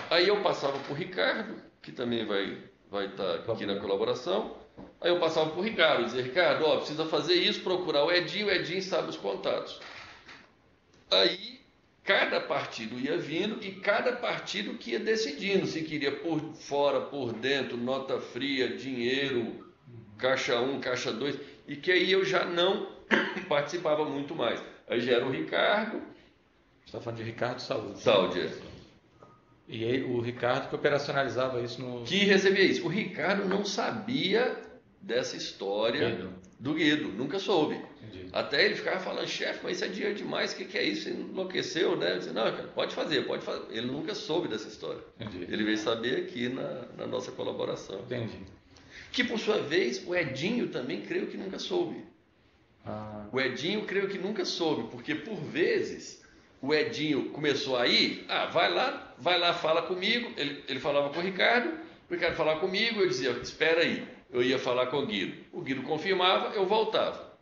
Aí eu passava para o Ricardo, que também vai estar aqui na colaboração. Aí eu passava para o Ricardo, dizia, Ricardo, precisa fazer isso, procurar o Edinho sabe os contatos. Aí cada partido ia vindo e cada partido que ia decidindo se queria por fora, por dentro, nota fria, dinheiro, caixa 1, caixa 2, e que aí eu já não participava muito mais. Aí já era o Ricardo. Você está falando de Ricardo Saúde. Saúde, E aí, o Ricardo que operacionalizava isso no... Que recebia isso. O Ricardo não sabia dessa história do Guido, nunca soube. Entendi. Até ele ficava falando, chefe, mas isso é dinheiro demais, o que é isso? Você enlouqueceu, né? Eu disse, não, cara, pode fazer. Ele nunca soube dessa história. Entendi. Ele veio saber aqui na nossa colaboração. Entendi. Que, por sua vez, o Edinho também creio que nunca soube. O Edinho creio que nunca soube, porque, por vezes, o Edinho começou a ir, vai lá, fala comigo. Ele falava com o Ricardo falava comigo, eu dizia, espera aí. Eu ia falar com o Guido confirmava, eu voltava.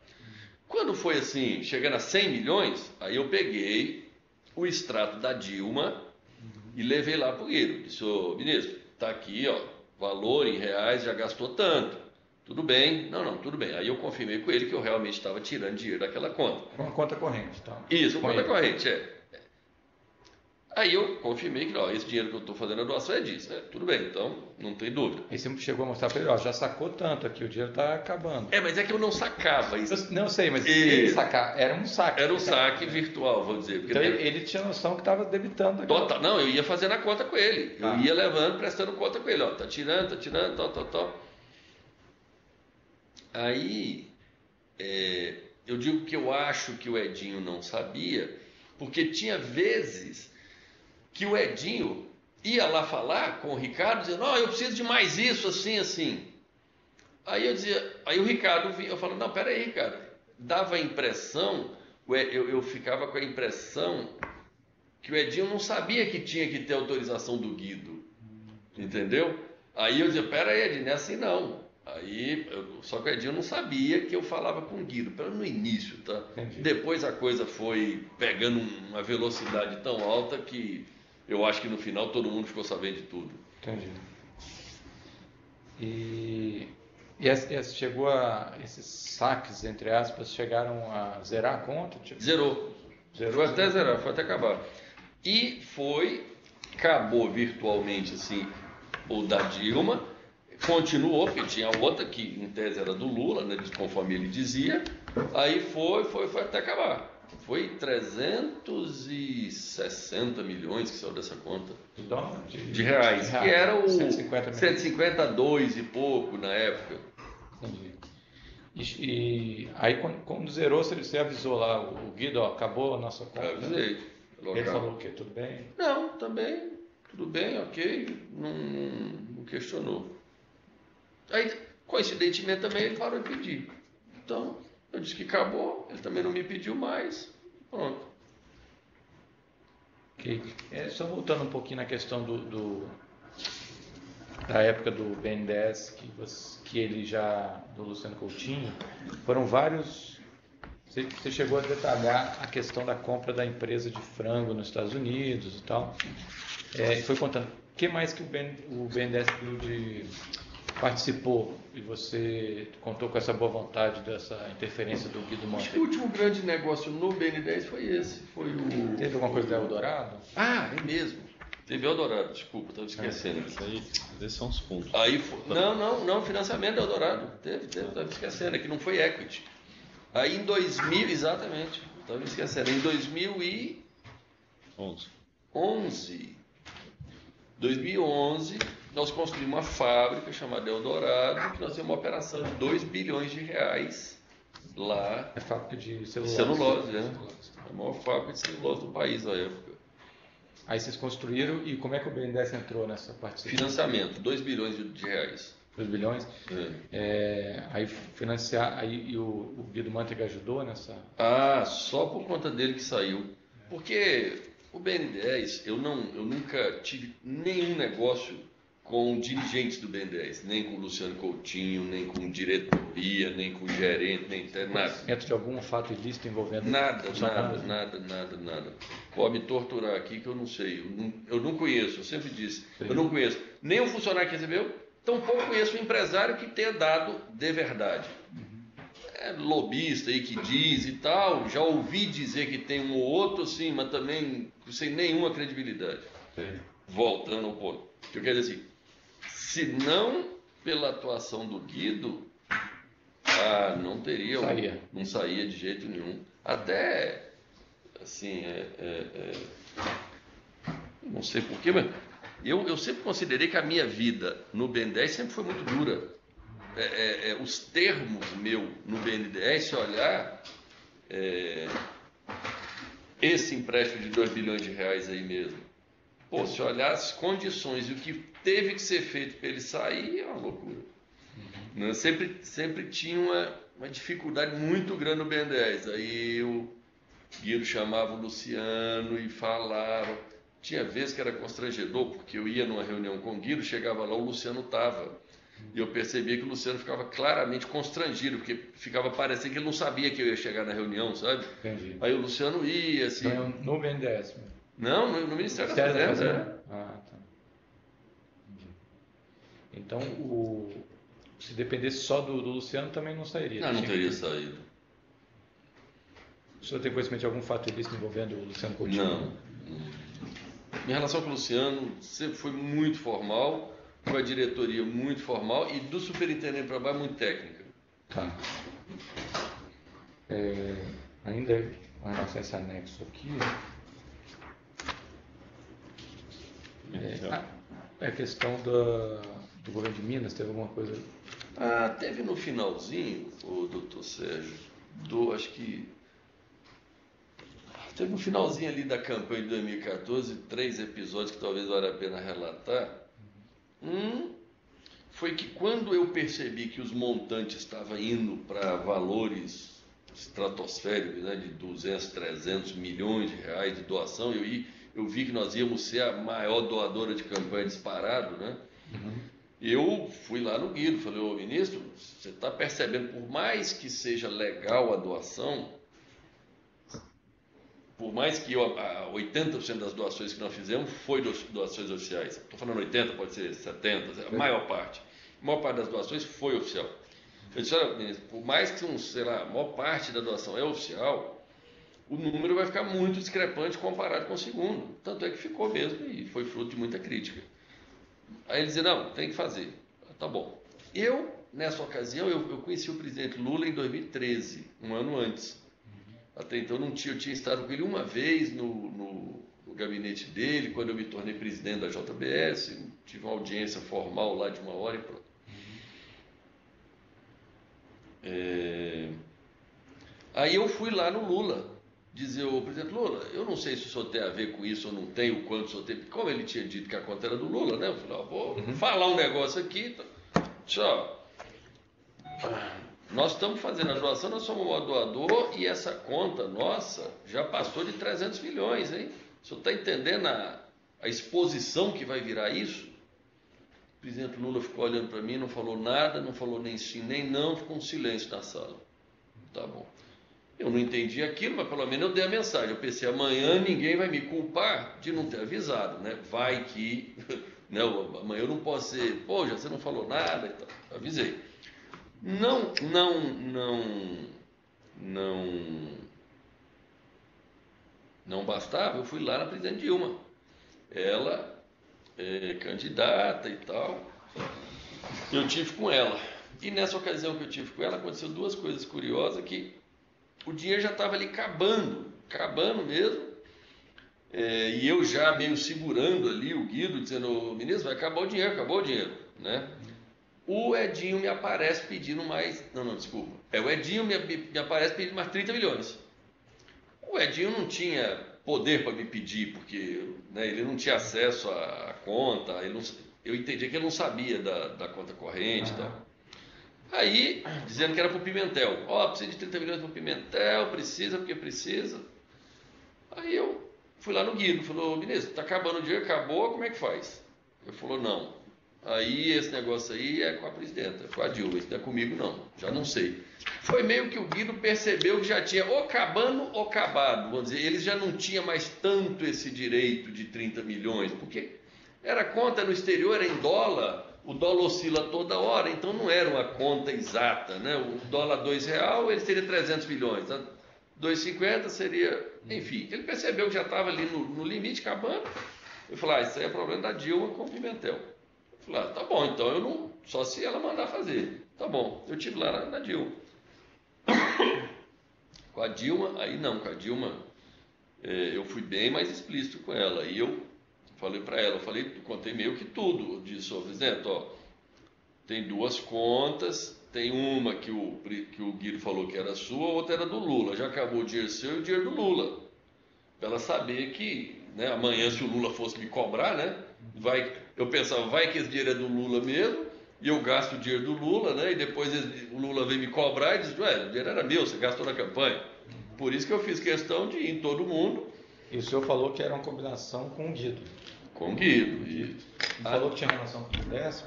Quando foi assim, chegando a 100 milhões, aí eu peguei o extrato da Dilma e levei lá para o Guido. Disse, ministro, está aqui, valor em reais, já gastou tanto. tudo bem. Não, tudo bem. Aí eu confirmei com ele que eu realmente estava tirando dinheiro daquela conta. Uma conta corrente, tá? Isso, conta corrente, Aí eu confirmei que, esse dinheiro que eu estou fazendo a doação é disso. Tudo bem, então não tem dúvida. Aí você chegou a mostrar para ele, já sacou tanto aqui, o dinheiro está acabando. Mas é que eu não sacava isso. Não sei, mas ele sacar, era um saque. Era um saque virtual, vou dizer. Então ele tinha noção que estava debitando. Total, não, eu ia fazendo a conta com ele. Eu ia levando, prestando conta com ele. Tá tirando, tal. Aí, eu digo que eu acho que o Edinho não sabia, porque tinha vezes que o Edinho ia lá falar com o Ricardo, dizendo, eu preciso de mais isso, assim. Aí eu dizia, aí o Ricardo vinha, eu falava, não, peraí, Ricardo. Dava a impressão, eu ficava com a impressão que o Edinho não sabia que tinha que ter autorização do Guido, entendeu? Aí eu dizia, peraí, Edinho, não é assim não. Só que o Edinho não sabia que eu falava com o Guido, no início, tá? Entendi. Depois a coisa foi pegando uma velocidade tão alta que eu acho que no final todo mundo ficou sabendo de tudo. Entendi. E chegou esses saques, entre aspas, chegaram a zerar a conta? Zerou até zerar, foi até acabar. E acabou virtualmente assim, o da Dilma, continuou, porque tinha outra que em tese era do Lula, né, conforme ele dizia, aí foi até acabar. Foi 360 milhões que saiu dessa conta. De reais, que era o 152 e pouco na época. Entendi. E aí quando zerou, você avisou lá, o Guido, acabou a nossa conta? Eu avisei. Ele falou o quê? Tudo bem? Não, também, tudo bem, ok, não questionou. Aí, coincidentemente também, ele parou de pedir. Então, eu disse que acabou, ele também não me pediu mais, pronto. Ok. Só voltando um pouquinho na questão da época do BNDES, que ele já, do Luciano Coutinho, foram vários. Você chegou a detalhar a questão da compra da empresa de frango nos Estados Unidos e tal. Foi contando. O que mais que o BNDES participou e você contou com essa boa vontade dessa interferência do Guido Mantega? Acho que o último grande negócio no BN10 foi esse. Teve alguma coisa da Eldorado? É mesmo. Teve Eldorado, desculpa, estava esquecendo. Esses são os fundos. Aí não, financiamento da Eldorado. Teve, estava esquecendo, é que não foi equity. Aí em 2000, exatamente, estava esquecendo, em 2011, nós construímos uma fábrica chamada Eldorado, que nós temos uma operação de 2 bilhões de reais lá. É fábrica de celulose. Celulose, né? A maior fábrica de celulose do país na época. Aí vocês construíram e como é que o BNDES entrou nessa participação? Financiamento, 2 bilhões de reais. 2 bilhões? Aí financiar, aí o Guido Mantega ajudou nessa? Só por conta dele que saiu. Porque o BN10, eu nunca tive nenhum negócio com dirigentes do BN10, nem com o Luciano Coutinho, nem com diretoria, nem com gerente, nem nada. Dentro de algum fato ilícito envolvendo nada. Pode me torturar aqui que eu não sei, eu não conheço, eu sempre disse, eu não conheço nem o funcionário que recebeu, tampouco conheço o empresário que tenha dado de verdade. Lobista aí que diz e tal, já ouvi dizer que tem um ou outro assim, mas também sem nenhuma credibilidade. Voltando ao ponto, eu quero dizer assim, se não pela atuação do Guido, não teria, não saía de jeito nenhum. Até, assim, não sei porquê, mas eu sempre considerei que a minha vida no BN10 sempre foi muito dura. Os termos meu no BNDES, se olhar esse empréstimo de 2 bilhões de reais aí mesmo, se olhar as condições e o que teve que ser feito para ele sair, é uma loucura. Eu sempre tinha uma dificuldade muito grande no BNDES. Aí o Guido chamava o Luciano e falava. Tinha vezes que era constrangedor, porque eu ia numa reunião com o Guido, chegava lá, o Luciano estava. E eu percebia que o Luciano ficava claramente constrangido, porque ficava parecendo que ele não sabia que eu ia chegar na reunião, sabe? Entendi. Aí o Luciano ia, assim... No BNDES mesmo? Não, no Ministério da Fazenda. Tá. Entendi. Então, se dependesse só do Luciano, também não sairia. Não teria saído. O senhor tem conhecimento de algum fato ilícito envolvendo o Luciano Coutinho? Não. Minha relação com o Luciano sempre foi muito formal, com a diretoria muito formal e do superintendente para baixo muito técnica. Tá. Ainda com relação a esse anexo aqui, a questão do governo de Minas, teve alguma coisa? Teve no finalzinho, o doutor Sérgio, acho que teve no finalzinho ali da campanha de 2014, 3 episódios que talvez valha a pena relatar. Foi que quando eu percebi que os montantes estavam indo para valores estratosféricos, né, de 200, 300 milhões de reais de doação, eu vi que nós íamos ser a maior doadora de campanha disparado, né? Eu fui lá no Guido, falei, ô ministro, você está percebendo, por mais que seja legal a doação, por mais que 80% das doações que nós fizemos foi doações oficiais, estou falando 80%, pode ser 70%, a maior parte das doações foi oficial. Eu disse, olha, ministro, por mais que, a maior parte da doação é oficial, o número vai ficar muito discrepante comparado com o segundo. Tanto é que ficou mesmo e foi fruto de muita crítica. Aí ele dizia, não, tem que fazer. Tá bom. Nessa ocasião, eu conheci o presidente Lula em 2013, um ano antes. Até então eu tinha estado com ele uma vez no gabinete dele, quando eu me tornei presidente da JBS, tive uma audiência formal lá de 1 hora e pronto. Aí eu fui lá no Lula, dizer, ô presidente Lula, eu não sei se o senhor tem a ver com isso ou não tem, o quanto o senhor tem, como ele tinha dito que a conta era do Lula, né? Eu falei, vou falar um negócio aqui, nós estamos fazendo a doação, nós somos o doador e essa conta nossa já passou de 300 milhões, hein? O senhor está entendendo a exposição que vai virar isso? O presidente Lula ficou olhando para mim, não falou nada, não falou nem sim, nem não, ficou um silêncio na sala. Tá bom. Eu não entendi aquilo, mas pelo menos eu dei a mensagem. Eu pensei, amanhã ninguém vai me culpar de não ter avisado, né? Vai que, né? Amanhã eu não posso ser, já você não falou nada e tal. Avisei. Não bastava, eu fui lá na presidente Dilma. Ela candidata e tal. Eu tive com ela. E nessa ocasião que eu tive com ela, aconteceu 2 coisas curiosas, que o dinheiro já estava ali acabando mesmo. E eu já meio segurando ali o Guido, dizendo, ministro, vai acabar o dinheiro, né? O Edinho me aparece pedindo mais... Não, desculpa. O Edinho me aparece pedindo mais 30 milhões. O Edinho não tinha poder para me pedir, porque, né, ele não tinha acesso à conta, eu entendi que ele não sabia da conta corrente e tal. Aí, dizendo que era para o Pimentel. Precisa de 30 milhões para o Pimentel, precisa, porque precisa. Aí eu fui lá no Guido, falou, ministro, está acabando o dinheiro, acabou, como é que faz? Ele falou, não. Aí esse negócio aí é com a presidenta, com a Dilma, isso não é comigo não, já não sei. Foi meio que o Guido percebeu que já tinha ou acabando ou acabado, vamos dizer, eles já não tinham mais tanto esse direito de 30 milhões, porque era conta no exterior, era em dólar, o dólar oscila toda hora, então não era uma conta exata, né? O dólar R$2, ele seria 300 milhões, 2,50 seria, enfim, ele percebeu que já estava ali no limite, acabando, eu falei, isso aí é problema da Dilma com o Pimentel. Eu falei, tá bom, então eu não, só se ela mandar fazer, tá bom, eu tive lá na Dilma. Com a Dilma, com a Dilma eu fui bem mais explícito com ela, e eu falei para ela, contei meio que tudo, eu disse, presidente, tem 2 contas, tem uma que o Guido falou que era sua, a outra era do Lula, já acabou o dinheiro seu e o dinheiro do Lula, para ela saber que, né, amanhã se o Lula fosse me cobrar, né, eu pensava, vai que esse dinheiro é do Lula mesmo, e eu gasto o dinheiro do Lula, né, e depois o Lula vem me cobrar e diz, o dinheiro era meu, você gastou na campanha. Por isso que eu fiz questão de ir em todo mundo. E o senhor falou que era uma combinação com o Guido. Com o Guido. E falou que tinha relação com o Congresso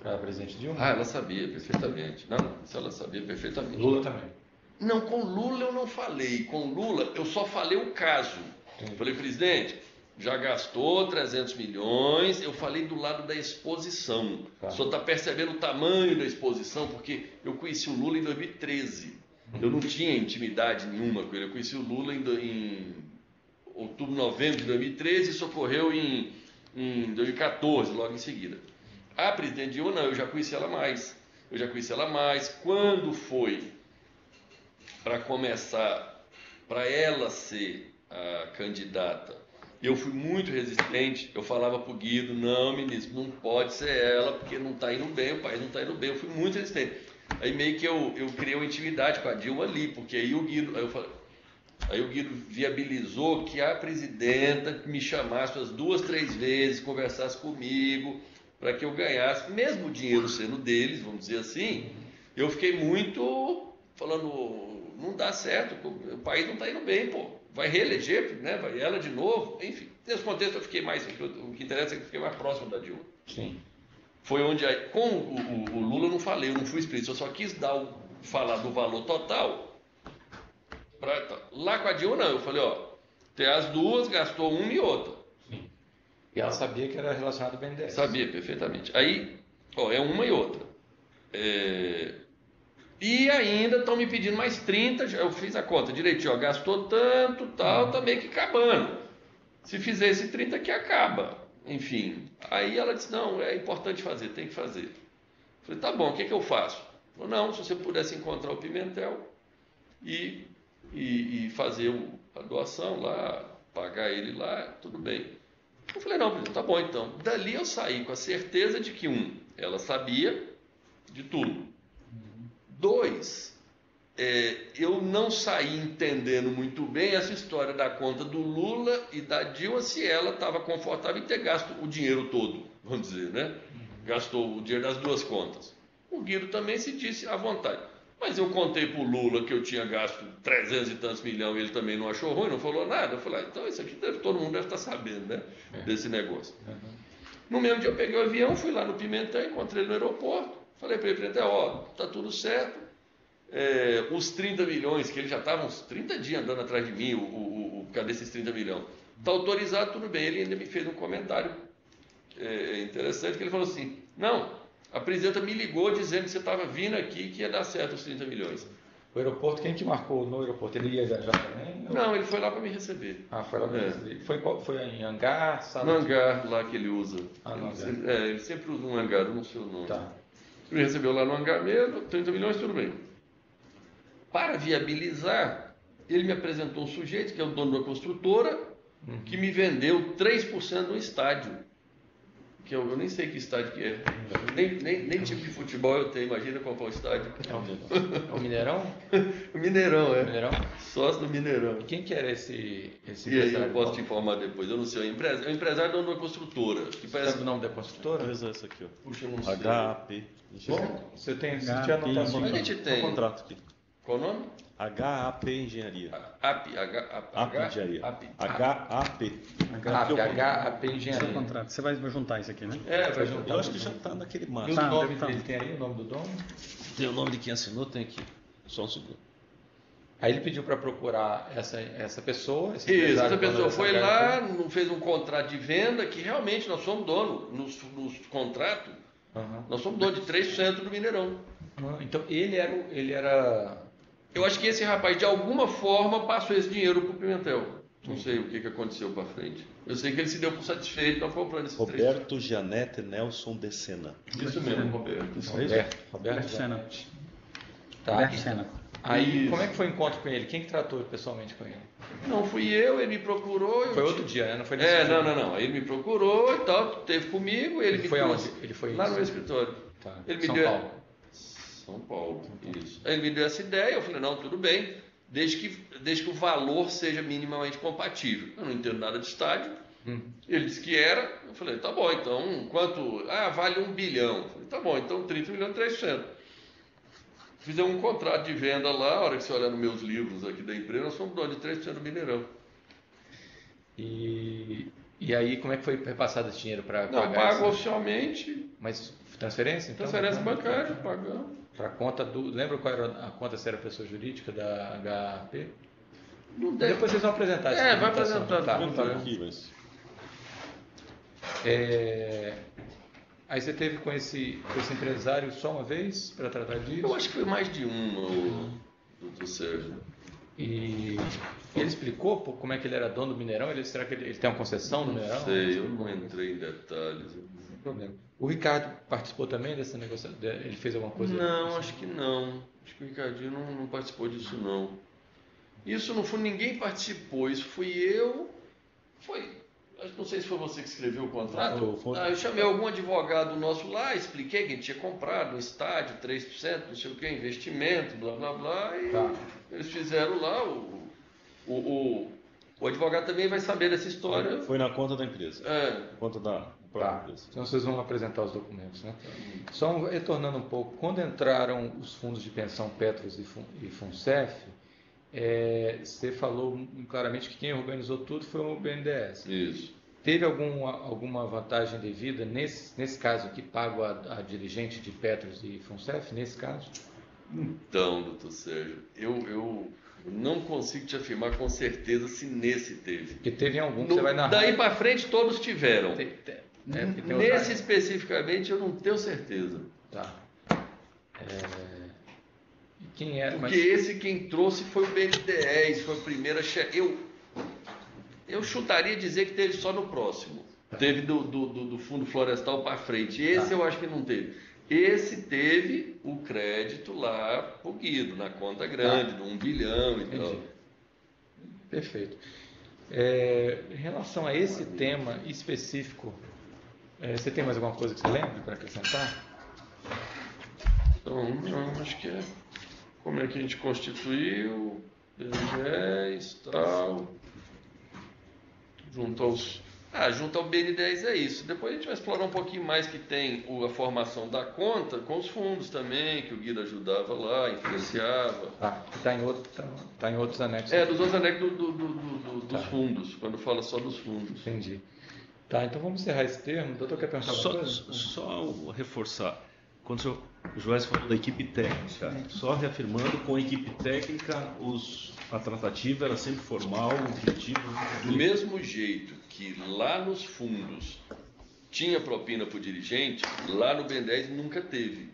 para presidente Dilma? Ela sabia perfeitamente. Não, isso ela sabia perfeitamente. Lula também? Não, com Lula eu não falei. Com Lula eu só falei o caso. Falei, presidente, já gastou 300 milhões. Eu falei do lado da exposição. Tá. O senhor está percebendo o tamanho da exposição? Porque eu conheci o Lula em 2013. Eu não tinha intimidade nenhuma com ele. Eu conheci o Lula em outubro, novembro de 2013. Isso ocorreu em 2014, logo em seguida. A presidente Dilma, não, eu já conheci ela mais. Quando foi para começar, para ela ser a candidata, eu fui muito resistente. Eu falava para o Guido, não, ministro, não pode ser ela, porque não está indo bem, o país não está indo bem. Eu fui muito resistente. Aí meio que eu criei uma intimidade com a Dilma ali, porque aí o Guido, aí o Guido viabilizou que a presidenta me chamasse umas 2, 3 vezes, conversasse comigo, para que eu ganhasse, mesmo o dinheiro sendo deles, vamos dizer assim. Eu fiquei muito falando, não dá certo, o país não está indo bem, pô, vai reeleger, né? Vai ela de novo, enfim. Nesse contexto eu fiquei mais, o que interessa é que eu fiquei mais próximo da Dilma. Sim. Foi onde, com o Lula eu não falei, eu não fui explícito, eu só quis falar do valor total. Lá com a Dilma não, eu falei, ó, tem as duas, gastou uma e outra. Sim. E ela sabia que era relacionado ao BNDES. Sabia, perfeitamente. Aí, ó, é uma e outra. E ainda estão me pedindo mais 30, eu fiz a conta direitinho, ó, gastou tanto, tal, tá meio que acabando. Se fizer esse 30 aqui, acaba. Enfim, aí ela disse, não, é importante fazer, tem que fazer. Eu falei, tá bom, o que eu faço? Falei, não, se você pudesse encontrar o Pimentel e fazer a doação lá, pagar ele lá, tudo bem. Eu falei, não, tá bom então. Dali eu saí com a certeza de que, ela sabia de tudo. 2, eu não saí entendendo muito bem essa história da conta do Lula e da Dilma, se ela estava confortável em ter gasto o dinheiro todo, vamos dizer, né? Gastou o dinheiro das duas contas. O Guido também se disse à vontade. Mas eu contei para o Lula que eu tinha gasto 300 e tantos milhões, ele também não achou ruim, não falou nada. Eu falei, então isso aqui todo mundo deve estar sabendo, né? Desse negócio. No mesmo dia eu peguei o avião, fui lá no Pimentel, encontrei ele no aeroporto, falei para ele, Pimentel, ó, tá tudo certo. Os 30 milhões, que ele já estava uns 30 dias andando atrás de mim, cadê esses 30 milhões? Está autorizado, tudo bem. Ele ainda me fez um comentário interessante, que ele falou assim, não, a presidenta me ligou dizendo que você estava vindo aqui que ia dar certo os 30 milhões. O aeroporto, quem que marcou no aeroporto? Ele ia viajar também? Não, ele foi lá para me receber. Ah, foi lá para me receber. Foi em hangar? No hangar lá que ele usa. No hangar. Ele sempre usa um hangar, eu não sei o nome. Tá. Ele me recebeu lá no hangar mesmo, 30 milhões, tudo bem. Para viabilizar, ele me apresentou um sujeito, que é o dono da construtora, que me vendeu 3% do estádio. Que eu nem sei que estádio que é. Nem tipo de futebol eu tenho, imagina qual é o estádio. É o Mineirão? O Mineirão, Mineirão? Sócio do Mineirão. Quem que era esse E aí eu posso te informar depois, eu não sei. É o empresário dono da construtora. Que parece... Sabe o nome da construtora? Talvez essa aqui, ó. Puxa, eu não sei. HAP. Bom, você tem HAP. A gente tem. O contrato aqui. Qual o nome? HAP Engenharia. AP Engenharia. AP. HAP. HAP Seu Engenharia. contrato. Você vai juntar isso aqui, né? Vai juntar. Eu acho que já está naquele E o maço. nome então. dele tem aí, o nome do dono? Tem o nome de quem assinou? Tem aqui. Só um segundo. Aí ele pediu para procurar essa pessoa. Isso, essa pessoa foi lá, fez um contrato de venda, que realmente nós somos dono, nos contratos, nós somos dono de 3% do Mineirão. Então ele era... Eu acho que esse rapaz, de alguma forma, passou esse dinheiro para o Pimentel. Não sei o que aconteceu para frente. Eu sei que ele se deu por satisfeito, nós comprando esses 3%. Roberto Janete Nelson de Sena. Isso mesmo, Roberto. Roberto Sena. Tá. Roberto Sena. Isso. Aí, como é que foi o encontro com ele? Quem que tratou pessoalmente com ele? Não, fui eu, ele me procurou. Foi outro dia, né? Não foi nesse dia. Não. Aí ele me procurou e tal, esteve comigo. Ele me foi trouxe aonde? Ele foi lá no meu escritório. Tá. Ele me São deu... Paulo. São Paulo, isso. Aí ele me deu essa ideia, eu falei, não, tudo bem, desde que o valor seja minimamente compatível. Eu não entendo nada de estádio. Ele disse que era, eu falei, tá bom, então, quanto? Vale 1 bilhão. Eu falei, tá bom, então 30 milhões, 3%. Fizemos um contrato de venda lá, a hora que você olhar nos meus livros aqui da empresa, nós somos donos de 3% do Mineirão. E aí, como é que foi repassado esse dinheiro para pagar? Não, pago oficialmente. Mas transferência, então? Transferência bancária, pagamos. Para a conta do... Lembra qual era a conta, se era pessoa jurídica da HAP? Não deve. Depois vocês vão apresentar. Vai apresentar. Tá. Não está aqui, mas... Aí você teve com esse empresário só uma vez para tratar disso? Eu acho que foi mais de uma, o doutor Sérgio. E ele explicou como é que ele era dono do Mineirão? Será que ele tem uma concessão no Mineirão? Não sei, eu não entrei em detalhes. Sem problema. O Ricardo participou também dessa negociação? Ele fez alguma coisa? Não, acho que não. Acho que o Ricardinho não participou disso, não. Isso não foi, ninguém participou, isso fui eu. Não sei se foi você que escreveu o contrato. Eu chamei algum advogado nosso lá, expliquei que a gente tinha comprado no estádio 3%, não sei o que, investimento, blá blá blá, e eles fizeram lá. O advogado também vai saber dessa história. Foi na conta da empresa. Conta da própria empresa. Então vocês vão apresentar os documentos, né? Só retornando um pouco, quando entraram os fundos de pensão Petros e Funcef, você falou claramente que quem organizou tudo foi o BNDES. Isso. Teve alguma vantagem devida nesse caso que pago a dirigente de Petros e Funcef, nesse caso? Então, doutor Sérgio, eu não consigo te afirmar com certeza se nesse teve. Porque teve algum que você vai narrar. Daí para frente todos tiveram. Nesse outra... especificamente eu não tenho certeza. Tá. Quem era? Porque esse quem trouxe foi o BNDES, foi a primeira chefe. Eu chutaria dizer que teve só no próximo. Tá. Teve do Fundo Florestal para frente. Esse eu acho que não teve. Esse teve o crédito lá pro Guido, na conta grande, de 1 bilhão e tal. Perfeito. Em relação a esse tema específico, você tem mais alguma coisa que você lembre para acrescentar? Então, não, acho que como é que a gente constituiu, BNDES, tal, junto ao BNDES é isso. Depois a gente vai explorar um pouquinho mais que tem a formação da conta com os fundos também, que o Guido ajudava lá, influenciava. Está em outros anexos. Dos outros anexos dos fundos, quando fala só dos fundos. Entendi. Tá, então vamos encerrar esse termo. O doutor quer perguntar alguma coisa? Só reforçar. Quando o Joás falou da equipe técnica, só reafirmando, com a equipe técnica, a tratativa era sempre formal, objetiva. Do mesmo jeito que lá nos fundos tinha propina para o dirigente, lá no BNDES nunca teve.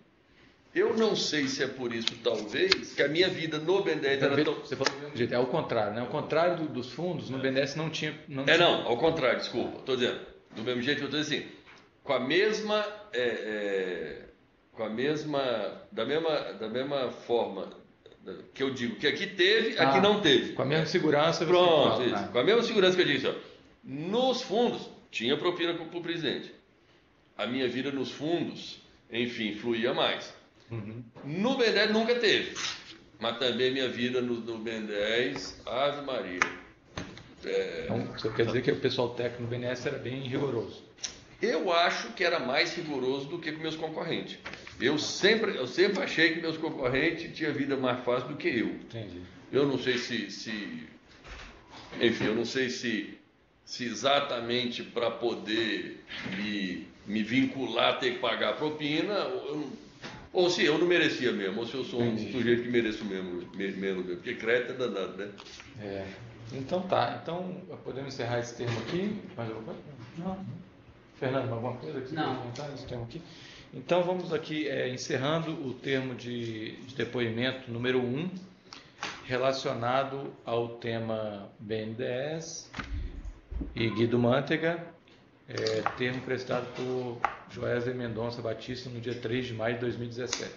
Eu não sei se é por isso, talvez, que a minha vida no BNDES era tão... Você falou do mesmo jeito, é ao contrário, né? Ao contrário dos fundos, no BNDES não tinha... Não, ao contrário, desculpa. Estou dizendo, do mesmo jeito que eu estou dizendo assim, da mesma forma que eu digo que aqui teve, aqui não teve. Com a mesma segurança. Pronto, isso. Com a mesma segurança que eu disse, nos fundos tinha propina para o presidente. A minha vida nos fundos, enfim, fluía mais. Uhum. No BNDES nunca teve, mas também minha vida no BNDES, Ave Maria. Então, você quer dizer que o pessoal técnico do BNDES era bem rigoroso? Eu acho que era mais rigoroso do que com meus concorrentes. Eu sempre achei que meus concorrentes tinham vida mais fácil do que eu. Entendi. Eu não sei enfim, eu não sei se exatamente para poder me vincular a ter que pagar a propina, ou se eu não merecia mesmo, ou se eu sou um sujeito que mereço mesmo, porque crédito é danado, né? Então tá, então podemos encerrar esse termo aqui. Mais alguma coisa? Não. Fernando, alguma coisa aqui? Não. Esse termo aqui? Então vamos aqui encerrando o termo de depoimento número 1, relacionado ao tema BNDES e Guido Mantega, termo prestado por Joesley Mendonça Batista no dia 3 de maio de 2017.